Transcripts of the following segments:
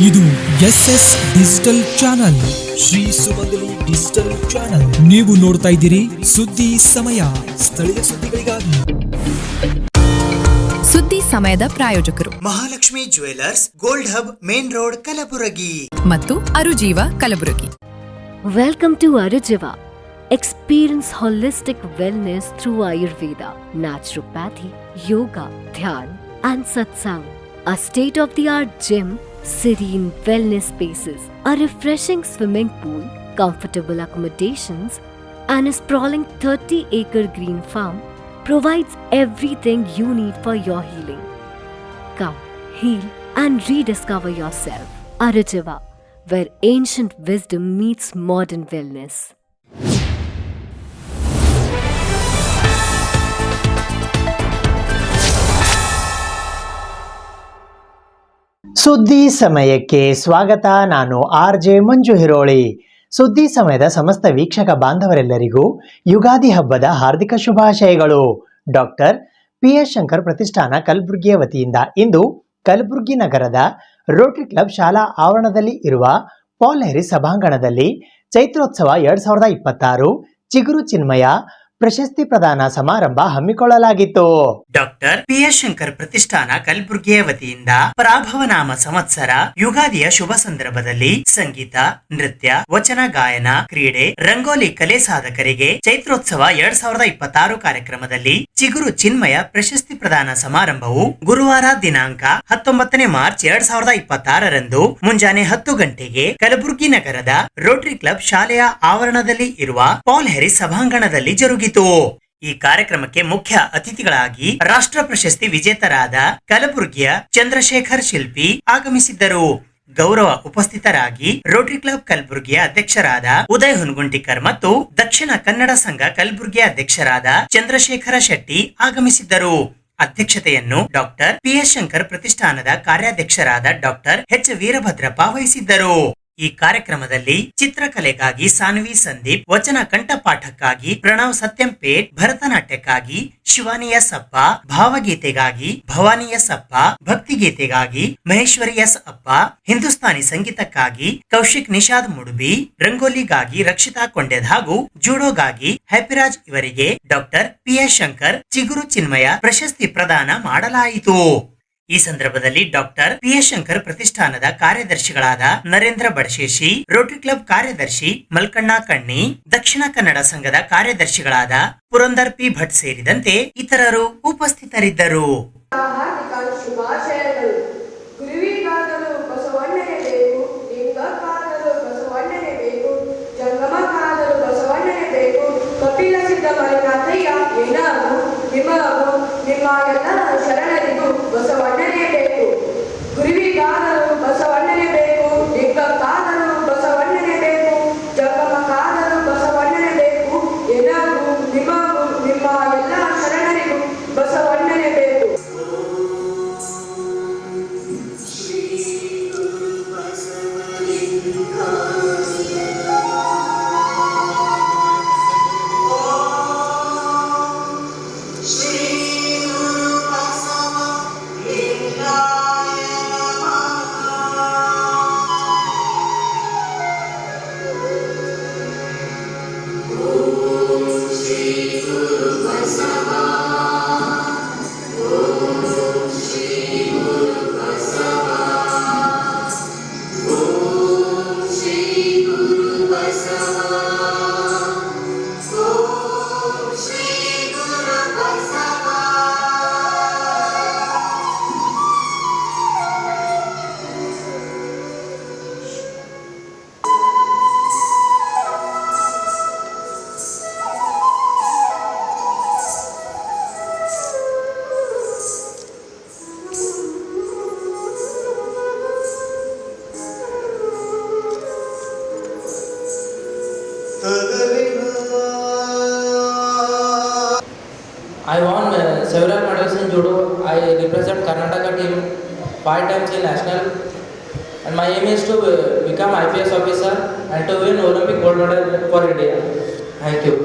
ಇದು SS digital channel, Shri ಸುಮಂಗಲಿ digital channel. ನೀವು ನೋಡ್ತಾ ಇದ್ದೀರಿ ಸುದ್ದಿ ಸಮಯ, ಸ್ಥಳೀಯ ಸುದ್ದಿಗಳಿಗಾಗಿ. ಸುದ್ದಿ ಸಮಯದ ಪ್ರಾಯೋಜಕರು Mahalakshmi jewellers, gold hub, main road, Kalaburagi ಮತ್ತು ಅರುಜೀವ Kalaburagi. Welcome to Arujiva. Experience holistic wellness through Ayurveda, naturopathy, yoga, dhyan and satsang. A state-of-the-art gym, serene wellness spaces, a refreshing swimming pool, comfortable accommodations and a sprawling 30-acre green farm provides everything you need for your healing. Come, heal and rediscover yourself. Arujiva, where ancient wisdom meets modern wellness. ಸುದ್ದಿ ಸಮಯಕ್ಕೆ ಸ್ವಾಗತ. ನಾನು RJ ಮಂಜು ಹಿರೋಳಿ. ಸುದ್ದಿ ಸಮಯದ ಸಮಸ್ತ ವೀಕ್ಷಕ ಬಾಂಧವರೆಲ್ಲರಿಗೂ ಯುಗಾದಿ ಹಬ್ಬದ ಹಾರ್ದಿಕ ಶುಭಾಶಯಗಳು. ಡಾಕ್ಟರ್ PS ಶಂಕರ್ ಪ್ರತಿಷ್ಠಾನ ಕಲಬುರಗಿಯ ವತಿಯಿಂದ ಇಂದು ಕಲಬುರಗಿ ನಗರದ ರೋಟರಿ ಕ್ಲಬ್ ಶಾಲಾ ಆವರಣದಲ್ಲಿ ಇರುವ ಪಾಲ್ ಹ್ಯಾರಿಸ್ ಸಭಾಂಗಣದಲ್ಲಿ ಚೈತ್ರೋತ್ಸವ 2026 ಚಿಗುರು ಚಿನ್ಮಯ ಪ್ರಶಸ್ತಿ ಪ್ರದಾನ ಸಮಾರಂಭ ಹಮ್ಮಿಕೊಳ್ಳಲಾಗಿತ್ತು. ಡಾಕ್ಟರ್ PS ಶಂಕರ್ ಪ್ರತಿಷ್ಠಾನ ಕಲಬುರಗಿಯ ವತಿಯಿಂದ ಪರಾಭವನಾಮ ಸಂವತ್ಸರ ಯುಗಾದಿಯ ಶುಭ ಸಂದರ್ಭದಲ್ಲಿ ಸಂಗೀತ, ನೃತ್ಯ, ವಚನ ಗಾಯನ, ಕ್ರೀಡೆ, ರಂಗೋಲಿ ಕಲೆ ಸಾಧಕರಿಗೆ ಚೈತ್ರೋತ್ಸವ 2026 ಕಾರ್ಯಕ್ರಮದಲ್ಲಿ ಚಿಗುರು ಚಿನ್ಮಯ ಪ್ರಶಸ್ತಿ ಪ್ರದಾನ ಸಮಾರಂಭವು ಗುರುವಾರ ದಿನಾಂಕ 19 ಮಾರ್ಚ್ 2026 ಮುಂಜಾನೆ 10 ಗಂಟೆಗೆ ಕಲಬುರಗಿ ನಗರದ ರೋಟರಿ ಕ್ಲಬ್ ಶಾಲೆಯ ಆವರಣದಲ್ಲಿ ಇರುವ ಪಾಲ್ ಹ್ಯಾರಿಸ್ ಸಭಾಂಗಣದಲ್ಲಿ ಜರುಗಿತು. ಈ ಕಾರ್ಯಕ್ರಮಕ್ಕೆ ಮುಖ್ಯ ಅತಿಥಿಗಳಾಗಿ ರಾಷ್ಟ್ರ ಪ್ರಶಸ್ತಿ ವಿಜೇತರಾದ ಕಲಬುರಗಿಯ ಚಂದ್ರಶೇಖರ್ ಶಿಲ್ಪಿ ಆಗಮಿಸಿದ್ದರು. ಗೌರವ ಉಪಸ್ಥಿತರಾಗಿ ರೋಟರಿ ಕ್ಲಬ್ ಕಲಬುರಗಿಯ ಅಧ್ಯಕ್ಷರಾದ ಉದಯ್ ಹುನಗುಂಟಿಕರ್ ಮತ್ತು ದಕ್ಷಿಣ ಕನ್ನಡ ಸಂಘ ಕಲಬುರಗಿಯ ಅಧ್ಯಕ್ಷರಾದ ಚಂದ್ರಶೇಖರ ಶೆಟ್ಟಿ ಆಗಮಿಸಿದ್ದರು. ಅಧ್ಯಕ್ಷತೆಯನ್ನು ಡಾಕ್ಟರ್ PS ಶಂಕರ್ ಪ್ರತಿಷ್ಠಾನದ ಕಾರ್ಯಾಧ್ಯಕ್ಷರಾದ ಡಾಕ್ಟರ್ H ವೀರಭದ್ರಪ್ಪ ವಹಿಸಿದ್ದರು. ಈ ಕಾರ್ಯಕ್ರಮದಲ್ಲಿ ಚಿತ್ರಕಲೆಗಾಗಿ ಸಾನ್ವಿ ಸಂದೀಪ್, ವಚನ ಕಂಠಪಾಠಕ್ಕಾಗಿ ಪ್ರಣವ್ ಸತ್ಯಂಪೇಟ್, ಭರತನಾಟ್ಯಕ್ಕಾಗಿ ಶಿವಾನಿ ಎಸ್ ಅಪ್ಪ, ಭಾವಗೀತೆಗಾಗಿ ಭವಾನಿ ಎಸ್ ಅಪ್ಪ, ಭಕ್ತಿಗೀತೆಗಾಗಿ ಮಹೇಶ್ವರಿ ಎಸ್ ಅಪ್ಪ, ಹಿಂದೂಸ್ತಾನಿ ಸಂಗೀತಕ್ಕಾಗಿ ಕೌಶಿಕ್ ನಿಷಾದ್ ಮುಡುಬಿ, ರಂಗೋಲಿಗಾಗಿ ರಕ್ಷಿತಾ ಕೊಂಡೆದ್ ಹಾಗೂ ಜೂಡೋಗಾಗಿ ಹ್ಯಾಪಿರಾಜ್ ಇವರಿಗೆ ಡಾಕ್ಟರ್ PS ಶಂಕರ್ ಚಿಗುರು ಚಿನ್ಮಯ ಪ್ರಶಸ್ತಿ ಪ್ರದಾನ ಮಾಡಲಾಯಿತು. ಈ ಸಂದರ್ಭದಲ್ಲಿ ಡಾಕ್ಟರ್ PS ಶಂಕರ್ ಪ್ರತಿಷ್ಠಾನದ ಕಾರ್ಯದರ್ಶಿಗಳಾದ ನರೇಂದ್ರ ಬಡಶೇಶಿ, ರೋಟರಿ ಕ್ಲಬ್ ಕಾರ್ಯದರ್ಶಿ ಮಲ್ಕಣ್ಣ ಕಣ್ಣಿ, ದಕ್ಷಿಣ ಕನ್ನಡ ಸಂಘದ ಕಾರ್ಯದರ್ಶಿಗಳಾದ ಪುರಂದರ್ P ಭಟ್ ಸೇರಿದಂತೆ ಇತರರು ಉಪಸ್ಥಿತರಿದ್ದರು. ಶರಣರಿಗೂ ಬಸವಣ್ಣನೇ ಬೇಕು, ಗುರುವಿಗಾದರೂ ಬಸವಣ್ಣನೇ ಬೇಕು, ಲಿಂಗಕ್ಕಾದರೂ ಬಸವಣ್ಣನೇ ಬೇಕು, ಜಂಗಮಕ್ಕಾದರೂ ಬಸವಣ್ಣನೇ ಬೇಕು, ಎಲ್ಲರಿಗೂ ನಿಮಗೂ ನಿಮ್ಮ ಎಲ್ಲ ಶರಣರಿಗೂ ಬಸವಣ್ಣನೇ ಬೇಕು. I won several medals in judo. I represent Karnataka team 5 times in national, and my aim is to become IPS officer and to win Olympic gold medal for India. Thank you.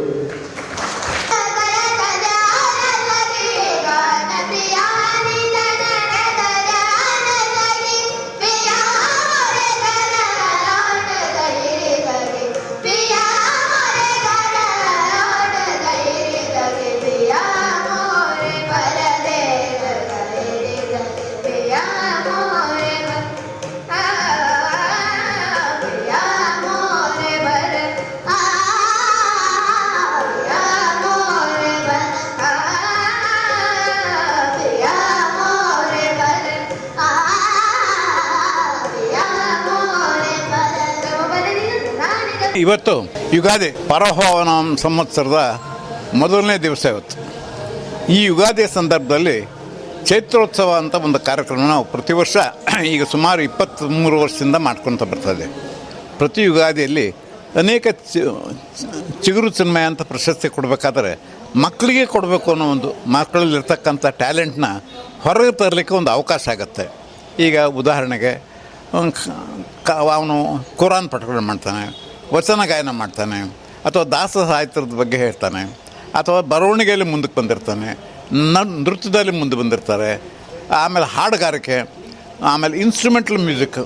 ಇವತ್ತು ಯುಗಾದಿ ಪರಭವನ ಸಂವತ್ಸರದ ಮೊದಲನೇ ದಿವಸ ಇವತ್ತು. ಈ ಯುಗಾದಿಯ ಸಂದರ್ಭದಲ್ಲಿ ಚೈತ್ರೋತ್ಸವ ಅಂತ ಒಂದು ಕಾರ್ಯಕ್ರಮ ನಾವು ಪ್ರತಿ ವರ್ಷ ಈಗ ಸುಮಾರು 23 ವರ್ಷದಿಂದ ಮಾಡ್ಕೊತ ಬರ್ತಾಯಿದೆ. ಪ್ರತಿ ಯುಗಾದಿಯಲ್ಲಿ ಅನೇಕ ಚಿಗುರು ಚಿನ್ಮಯ ಅಂತ ಪ್ರಶಸ್ತಿ ಕೊಡಬೇಕಾದ್ರೆ ಮಕ್ಕಳಿಗೆ ಕೊಡಬೇಕು ಅನ್ನೋ ಒಂದು ಮಕ್ಕಳಲ್ಲಿರ್ತಕ್ಕಂಥ ಟ್ಯಾಲೆಂಟ್ನ ಹೊರಗೆ ತರಲಿಕ್ಕೆ ಒಂದು ಅವಕಾಶ ಆಗುತ್ತೆ. ಈಗ ಉದಾಹರಣೆಗೆ ಅವನು ಕುರಾನ್ ಪಾಠಗಳು ಮಾಡ್ತಾನೆ, ವಚನ ಗಾಯನ ಮಾಡ್ತಾನೆ, ಅಥವಾ ದಾಸ ಸಾಹಿತ್ಯದ ಬಗ್ಗೆ ಹೇಳ್ತಾನೆ, ಅಥವಾ ಬರವಣಿಗೆಯಲ್ಲಿ ಮುಂದಕ್ಕೆ ಬಂದಿರ್ತಾನೆ, ನೃತ್ಯದಲ್ಲಿ ಮುಂದೆ ಬಂದಿರ್ತಾರೆ, ಆಮೇಲೆ ಹಾಡುಗಾರಿಕೆ, ಆಮೇಲೆ ಇನ್ಸ್ಟ್ರೂಮೆಂಟಲ್ ಮ್ಯೂಸಿಕ್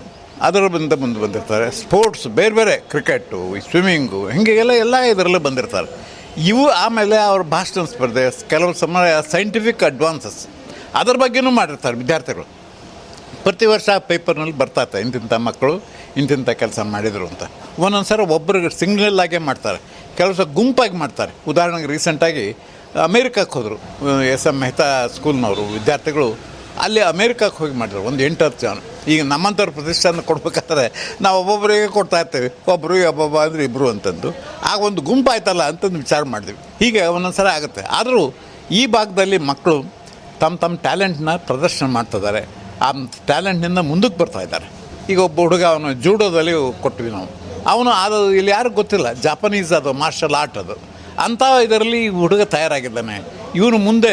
ಅದರ ಮುಂದೆ ಬಂದಿರ್ತಾರೆ, ಸ್ಪೋರ್ಟ್ಸ್ ಬೇರೆ ಬೇರೆ ಕ್ರಿಕೆಟು, ಸ್ವಿಮ್ಮಿಂಗು, ಹೀಗೆಲ್ಲ ಇದರಲ್ಲೇ ಬಂದಿರ್ತಾರೆ. ಇವು ಆಮೇಲೆ ಅವ್ರ ಭಾಷಣ ಸ್ಪರ್ಧೆ, ಕೆಲವು ಸಮಯ ಸೈಂಟಿಫಿಕ್ ಅಡ್ವಾನ್ಸಸ್ ಅದ್ರ ಬಗ್ಗೆನೂ ಮಾಡಿರ್ತಾರೆ ವಿದ್ಯಾರ್ಥಿಗಳು. ಪ್ರತಿ ವರ್ಷ ಪೇಪರ್ನಲ್ಲಿ ಬರ್ತಾಯಿರ್ತೆ ಇಂತಿಂಥ ಮಕ್ಕಳು ಇಂತಿಂಥ ಕೆಲಸ ಮಾಡಿದರು ಅಂತ. ಒಂದೊಂದು ಸಲ ಒಬ್ಬರಿಗೆ ಸಿಂಗಲಾಗೇ ಮಾಡ್ತಾರೆ, ಕೆಲವು ಸಲ ಗುಂಪಾಗಿ ಮಾಡ್ತಾರೆ. ಉದಾಹರಣೆಗೆ ರೀಸೆಂಟಾಗಿ ಅಮೇರಿಕಕ್ಕೆ ಹೋದರು SM ಮೆಹ್ತಾ ಸ್ಕೂಲ್ನವರು ವಿದ್ಯಾರ್ಥಿಗಳು. ಅಲ್ಲಿ ಅಮೇರಿಕಕ್ಕೆ ಹೋಗಿ ಮಾಡಿದ್ರು ಒಂದು 8-10 ಜನ. ಈಗ ನಮ್ಮಂಥವ್ರ ಪ್ರತಿಷ್ಠಾನ ಕೊಡಬೇಕಾದ್ರೆ ನಾವು ಒಬ್ಬೊಬ್ಬರಿಗೆ ಕೊಡ್ತಾಯಿರ್ತೀವಿ, ಒಬ್ಬರು ಒಬ್ಬೊಬ್ಬ ಅಂದರೆ ಇಬ್ಬರು ಅಂತಂದು. ಆಗ ಒಂದು ಗುಂಪಾಯ್ತಲ್ಲ ಅಂತಂದು ವಿಚಾರ ಮಾಡಿದ್ವಿ. ಹೀಗೆ ಒಂದೊಂದು ಸಲ ಆಗುತ್ತೆ. ಆದರೂ ಈ ಭಾಗದಲ್ಲಿ ಮಕ್ಕಳು ತಮ್ಮ ಟ್ಯಾಲೆಂಟ್ನ ಪ್ರದರ್ಶನ ಮಾಡ್ತಿದ್ದಾರೆ, ಆ ಟ್ಯಾಲೆಂಟ್ನಿಂದ ಮುಂದಕ್ಕೆ ಬರ್ತಾಯಿದ್ದಾರೆ. ಈಗ ಒಬ್ಬ ಹುಡುಗ ಅವನು ಜೂಡೋದಲ್ಲಿ ಕೊಟ್ವಿ ನಾವು, ಅವನು ಅದು ಇಲ್ಲಿ ಯಾರಿಗೂ ಗೊತ್ತಿಲ್ಲ, ಜಾಪನೀಸ್ ಅದು ಮಾರ್ಷಲ್ ಆರ್ಟ್ ಅದು ಅಂಥ ಇದರಲ್ಲಿ ಈ ಹುಡುಗ ತಯಾರಾಗಿದ್ದಾನೆ. ಇವನು ಮುಂದೆ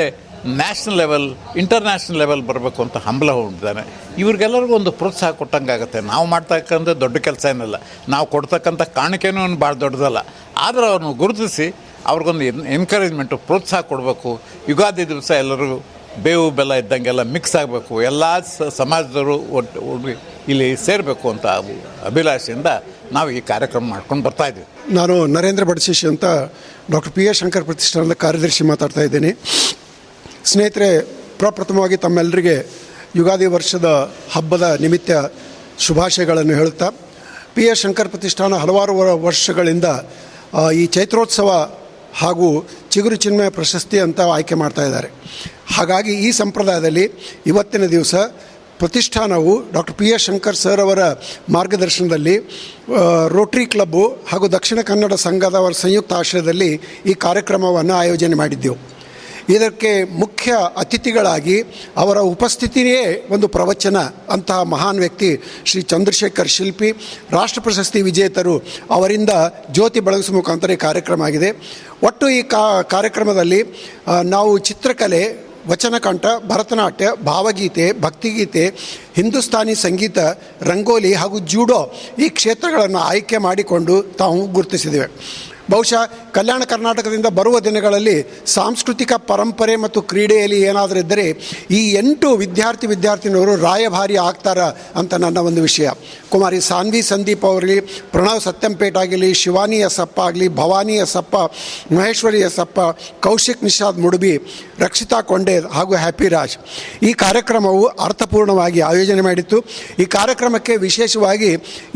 ನ್ಯಾಷನಲ್ ಲೆವೆಲ್ ಇಂಟರ್ನ್ಯಾಷನಲ್ ಲೆವೆಲ್ ಬರಬೇಕು ಅಂತ ಹಂಬಲ ಹೊಂದಿದ್ದಾನೆ. ಇವ್ರಿಗೆಲ್ಲರಿಗೂ ಒಂದು ಪ್ರೋತ್ಸಾಹ ಕೊಟ್ಟಂಗಾಗುತ್ತೆ. ನಾವು ಮಾಡ್ತಕ್ಕಂಥ ದೊಡ್ಡ ಕೆಲಸ ಏನಿಲ್ಲ, ನಾವು ಕೊಡ್ತಕ್ಕಂಥ ಕಾಣಿಕೆನೂ ಭಾಳ ದೊಡ್ಡದಲ್ಲ. ಆದರೆ ಅವ್ರನ್ನ ಗುರುತಿಸಿ ಅವ್ರಿಗೊಂದು ಎನ್ಕರೇಜ್ಮೆಂಟು, ಪ್ರೋತ್ಸಾಹ ಕೊಡಬೇಕು. ಯುಗಾದಿ ದಿವಸ ಎಲ್ಲರಿಗೂ ಬೇವು ಬೆಲ್ಲ ಇದ್ದಂಗೆಲ್ಲ ಮಿಕ್ಸ್ ಆಗಬೇಕು, ಎಲ್ಲ ಸಮಾಜದವರು ಒಟ್ಟು ಇಲ್ಲಿ ಸೇರಬೇಕು ಅಂತ ಅಭಿಲಾಷೆಯಿಂದ ನಾವು ಈ ಕಾರ್ಯಕ್ರಮ ಮಾಡ್ಕೊಂಡು ಬರ್ತಾಯಿದ್ವಿ. ನಾನು ನರೇಂದ್ರ ಬಡಶೇಷಿ ಅಂತ ಡಾಕ್ಟರ್ PA ಶಂಕರ್ ಪ್ರತಿಷ್ಠಾನದ ಕಾರ್ಯದರ್ಶಿ ಮಾತಾಡ್ತಾ ಇದ್ದೀನಿ. ಸ್ನೇಹಿತರೆ, ಪ್ರಪ್ರಥಮವಾಗಿ ತಮ್ಮೆಲ್ಲರಿಗೆ ಯುಗಾದಿ ವರ್ಷದ ಹಬ್ಬದ ನಿಮಿತ್ತ ಶುಭಾಶಯಗಳನ್ನು ಹೇಳುತ್ತಾ, PA ಶಂಕರ್ ಪ್ರತಿಷ್ಠಾನ ಹಲವಾರು ವರ್ಷಗಳಿಂದ ಈ ಚೈತ್ರೋತ್ಸವ ಹಾಗೂ ಚಿಗುರು ಚಿನ್ಮಯ ಪ್ರಶಸ್ತಿ ಅಂತ ಆಯ್ಕೆ ಮಾಡ್ತಾ ಇದ್ದಾರೆ. ಹಾಗಾಗಿ ಈ ಸಂಪ್ರದಾಯದಲ್ಲಿ ಇವತ್ತಿನ ದಿವಸ ಪ್ರತಿಷ್ಠಾನವು ಡಾಕ್ಟರ್ PA ಶಂಕರ್ ಸರ್ ಅವರ ಮಾರ್ಗದರ್ಶನದಲ್ಲಿ ರೋಟರಿ ಕ್ಲಬ್ಬು ಹಾಗೂ ದಕ್ಷಿಣ ಕನ್ನಡ ಸಂಘದವರ ಸಂಯುಕ್ತ ಆಶ್ರಯದಲ್ಲಿ ಈ ಕಾರ್ಯಕ್ರಮವನ್ನು ಆಯೋಜನೆ ಮಾಡಿದ್ದೆವು. ಇದಕ್ಕೆ ಮುಖ್ಯ ಅತಿಥಿಗಳಾಗಿ ಅವರ ಉಪಸ್ಥಿತಿಯೇ ಒಂದು ಪ್ರವಚನ. ಅಂತಹ ಮಹಾನ್ ವ್ಯಕ್ತಿ ಶ್ರೀ ಚಂದ್ರಶೇಖರ್ ಶಿಲ್ಪಿ, ರಾಷ್ಟ್ರ ಪ್ರಶಸ್ತಿ ವಿಜೇತರು, ಅವರಿಂದ ಜ್ಯೋತಿ ಬೆಳಗಿಸುವ ಮುಖಾಂತರ ಈ ಕಾರ್ಯಕ್ರಮ ಆಗಿದೆ. ಒಟ್ಟು ಈ ಕಾರ್ಯಕ್ರಮದಲ್ಲಿ ನಾವು ಚಿತ್ರಕಲೆ, ವಚನಕಂಠ, ಭರತನಾಟ್ಯ, ಭಾವಗೀತೆ, ಭಕ್ತಿಗೀತೆ, ಹಿಂದೂಸ್ತಾನಿ ಸಂಗೀತ, ರಂಗೋಲಿ ಹಾಗೂ ಜೂಡೋ ಈ ಕ್ಷೇತ್ರಗಳನ್ನು ಆಯ್ಕೆ ಮಾಡಿಕೊಂಡು ತಾವು ಗುರುತಿಸಿದ್ದೇವೆ. ಬಹುಶಃ ಕಲ್ಯಾಣ ಕರ್ನಾಟಕದಿಂದ ಬರುವ ದಿನಗಳಲ್ಲಿ ಸಾಂಸ್ಕೃತಿಕ ಪರಂಪರೆ ಮತ್ತು ಕ್ರೀಡೆಯಲ್ಲಿ ಏನಾದರೂ ಇದ್ದರೆ ಈ 8 ವಿದ್ಯಾರ್ಥಿನಿಯರು ರಾಯಭಾರಿ ಆಗ್ತಾರ ಅಂತ ನನ್ನ ಒಂದು ವಿಷಯ. ಕುಮಾರಿ ಸಾನ್ವಿ ಸಂದೀಪ್ ಅವರಲ್ಲಿ, ಪ್ರಣವ್ ಸತ್ಯಂಪೇಟ್ ಆಗಲಿ, ಶಿವಾನಿ ಎಸಪ್ಪ ಆಗಲಿ, ಭವಾನಿ ಎಸಪ್ಪ, ಮಹೇಶ್ವರಿ ಎಸಪ್ಪ, ಕೌಶಿಕ್ ನಿಷಾದ್ ಮುಡುಬಿ, ರಕ್ಷಿತಾ ಕೊಂಡೆ ಹಾಗೂ ಹ್ಯಾಪಿ ರಾಜ್. ಈ ಕಾರ್ಯಕ್ರಮವು ಅರ್ಥಪೂರ್ಣವಾಗಿ ಆಯೋಜನೆ ಮಾಡಿತ್ತು. ಈ ಕಾರ್ಯಕ್ರಮಕ್ಕೆ ವಿಶೇಷವಾಗಿ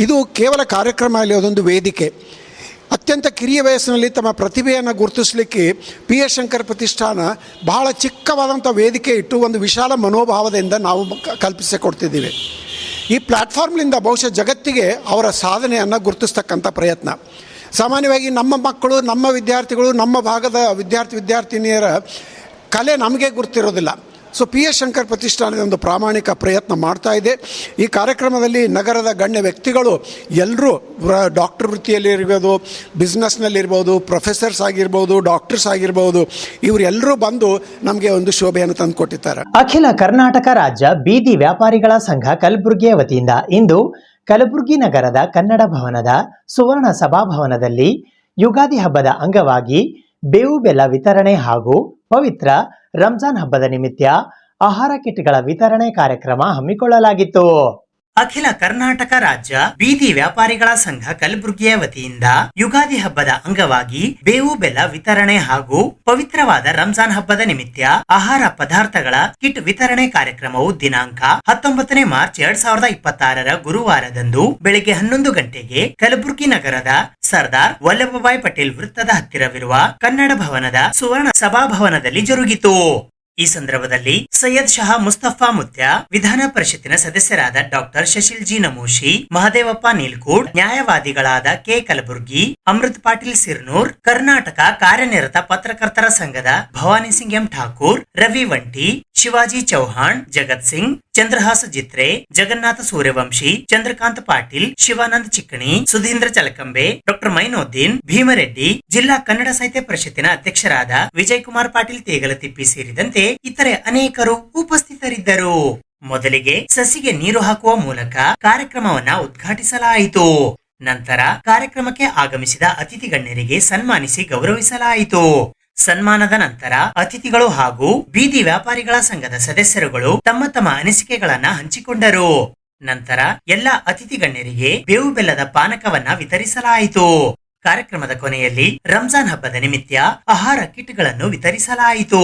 ಇದು ಕೇವಲ ಕಾರ್ಯಕ್ರಮ ಅಲ್ಲಿ ಅದೊಂದು ವೇದಿಕೆ. ಅತ್ಯಂತ ಕಿರಿಯ ವಯಸ್ಸಿನಲ್ಲಿ ತಮ್ಮ ಪ್ರತಿಭೆಯನ್ನು ಗುರುತಿಸಲಿಕ್ಕೆ PA ಶಂಕರ್ ಪ್ರತಿಷ್ಠಾನ ಬಹಳ ಚಿಕ್ಕವಾದಂಥ ವೇದಿಕೆ ಇಟ್ಟು ಒಂದು ವಿಶಾಲ ಮನೋಭಾವದಿಂದ ನಾವು ಕಲ್ಪಿಸಿಕೊಡ್ತಿದ್ದೀವಿ. ಈ ಪ್ಲ್ಯಾಟ್ಫಾರ್ಮ್ನಿಂದ ಬಹುಶಃ ಜಗತ್ತಿಗೆ ಅವರ ಸಾಧನೆಯನ್ನು ಗುರುತಿಸ್ತಕ್ಕಂಥ ಪ್ರಯತ್ನ. ಸಾಮಾನ್ಯವಾಗಿ ನಮ್ಮ ಮಕ್ಕಳು, ನಮ್ಮ ವಿದ್ಯಾರ್ಥಿಗಳು, ನಮ್ಮ ಭಾಗದ ವಿದ್ಯಾರ್ಥಿನಿಯರ ಕಲೆ ನಮಗೆ ಗುರುತಿರೋದಿಲ್ಲ. ಸೊ PA ಶಂಕರ್ ಪ್ರತಿಷ್ಠಾನದ ಒಂದು ಪ್ರಾಮಾಣಿಕ ಪ್ರಯತ್ನ ಮಾಡ್ತಾ ಇದೆ. ಈ ಕಾರ್ಯಕ್ರಮದಲ್ಲಿ ನಗರದ ಗಣ್ಯ ವ್ಯಕ್ತಿಗಳು ಎಲ್ಲರೂ ಡಾಕ್ಟರ್ ವೃತ್ತಿಯಲ್ಲಿರ್ಬೋದು, ಬಿಸ್ನೆಸ್ನಲ್ಲಿರ್ಬೋದು, ಪ್ರೊಫೆಸರ್ಸ್ ಆಗಿರ್ಬೋದು, ಡಾಕ್ಟರ್ಸ್ ಆಗಿರ್ಬೋದು, ಇವರೆಲ್ಲರೂ ಬಂದು ನಮಗೆ ಒಂದು ಶೋಭೆಯನ್ನು ತಂದುಕೊಟ್ಟಿದ್ದಾರೆ. ಅಖಿಲ ಕರ್ನಾಟಕ ರಾಜ್ಯ ಬೀದಿ ವ್ಯಾಪಾರಿಗಳ ಸಂಘ ಕಲಬುರಗಿಯ ವತಿಯಿಂದ ಇಂದು ಕಲಬುರಗಿ ನಗರದ ಕನ್ನಡ ಭವನದ ಸುವರ್ಣ ಸಭಾಭವನದಲ್ಲಿ ಯುಗಾದಿ ಹಬ್ಬದ ಅಂಗವಾಗಿ ಬೇವು ಬೆಲ್ಲ ವಿತರಣೆ ಹಾಗೂ ಪವಿತ್ರ ರಂಜಾನ್ ಹಬ್ಬದ ನಿಮಿತ್ತ ಆಹಾರ ಕಿಟ್ಗಳ ವಿತರಣೆ ಕಾರ್ಯಕ್ರಮ ಹಮ್ಮಿಕೊಳ್ಳಲಾಗಿತ್ತು. ಅಖಿಲ ಕರ್ನಾಟಕ ರಾಜ್ಯ ಬೀದಿ ವ್ಯಾಪಾರಿಗಳ ಸಂಘ ಕಲಬುರಗಿಯ ವತಿಯಿಂದ ಯುಗಾದಿ ಹಬ್ಬದ ಅಂಗವಾಗಿ ಬೇವು ಬೆಲ್ಲ ವಿತರಣೆ ಹಾಗೂ ಪವಿತ್ರವಾದ ರಂಜಾನ್ ಹಬ್ಬದ ನಿಮಿತ್ತ ಆಹಾರ ಪದಾರ್ಥಗಳ ಕಿಟ್ ವಿತರಣೆ ಕಾರ್ಯಕ್ರಮವು ದಿನಾಂಕ 19 ಮಾರ್ಚ್ 2026 ಗುರುವಾರದಂದು ಬೆಳಿಗ್ಗೆ 11 ಗಂಟೆಗೆ ಕಲಬುರಗಿ ನಗರದ ಸರ್ದಾರ್ ವಲ್ಲಭಭಾಯ್ ಪಟೇಲ್ ವೃತ್ತದ ಹತ್ತಿರವಿರುವ ಕನ್ನಡ ಭವನದ ಸುವರ್ಣ ಸಭಾಭವನದಲ್ಲಿ ಜರುಗಿತು. ಈ ಸಂದರ್ಭದಲ್ಲಿ ಸೈಯದ್ ಶಹಾ ಮುಸ್ತಫಾ ಮುತ್ಯ, ವಿಧಾನ ಪರಿಷತ್ತಿನ ಸದಸ್ಯರಾದ ಡಾಕ್ಟರ್ ಶಶಿಲ್ ಜಿ ನಮೋಶಿ, ಮಹದೇವಪ್ಪ ನೀಲ್ಕೂಡ್, ನ್ಯಾಯವಾದಿಗಳಾದ ಕೆ ಕಲಬುರ್ಗಿ, ಅಮೃತ್ ಪಾಟೀಲ್ ಸಿರ್ನೂರ್, ಕರ್ನಾಟಕ ಕಾರ್ಯನಿರತ ಪತ್ರಕರ್ತರ ಸಂಘದ ಭವಾನಿ ಸಿಂಗ್ ಎಂ ಠಾಕೂರ್, ರವಿ ವಂಟಿ, ಶಿವಾಜಿ ಚೌಹಾಣ್, ಜಗತ್ ಸಿಂಗ್, ಚಂದ್ರಹಾಸ ಜಿತ್ರೆ, ಜಗನ್ನಾಥ ಸೂರ್ಯವಂಶಿ, ಚಂದ್ರಕಾಂತ್ ಪಾಟೀಲ್, ಶಿವಾನಂದ್ ಚಿಕ್ಕಣಿ, ಸುಧೀಂದ್ರ ಚಲಕಂಬೆ, ಡಾಕ್ಟರ್ ಮೈನೋದ್ದೀನ್ ಭೀಮರೆಡ್ಡಿ, ಜಿಲ್ಲಾ ಕನ್ನಡ ಸಾಹಿತ್ಯ ಪರಿಷತ್ತಿನ ಅಧ್ಯಕ್ಷರಾದ ವಿಜಯ್ ಕುಮಾರ್ ಪಾಟೀಲ್ ತೇಗಲತಿಪ್ಪಿ ಸೇರಿದಂತೆ ಇತರೆ ಅನೇಕರು ಉಪಸ್ಥಿತರಿದ್ದರು. ಮೊದಲಿಗೆ ಸಸಿಗೆ ನೀರು ಹಾಕುವ ಮೂಲಕ ಕಾರ್ಯಕ್ರಮವನ್ನ ಉದ್ಘಾಟಿಸಲಾಯಿತು. ನಂತರ ಕಾರ್ಯಕ್ರಮಕ್ಕೆ ಆಗಮಿಸಿದ ಅತಿಥಿ ಗಣ್ಯರಿಗೆ ಸನ್ಮಾನಿಸಿ ಗೌರವಿಸಲಾಯಿತು. ಸನ್ಮಾನದ ನಂತರ ಅತಿಥಿಗಳು ಹಾಗೂ ಬೀದಿ ವ್ಯಾಪಾರಿಗಳ ಸಂಘದ ಸದಸ್ಯರುಗಳು ತಮ್ಮ ತಮ್ಮ ಅನಿಸಿಕೆಗಳನ್ನ ಹಂಚಿಕೊಂಡರು. ನಂತರ ಎಲ್ಲ ಅತಿಥಿ ಗಣ್ಯರಿಗೆ ಬೇವು ಬೆಲ್ಲದ ಪಾನಕವನ್ನ ವಿತರಿಸಲಾಯಿತು. ಕಾರ್ಯಕ್ರಮದ ಕೊನೆಯಲ್ಲಿ ರಂಜಾನ್ ಹಬ್ಬದ ನಿಮಿತ್ತ ಆಹಾರ ಕಿಟ್ಗಳನ್ನು ವಿತರಿಸಲಾಯಿತು.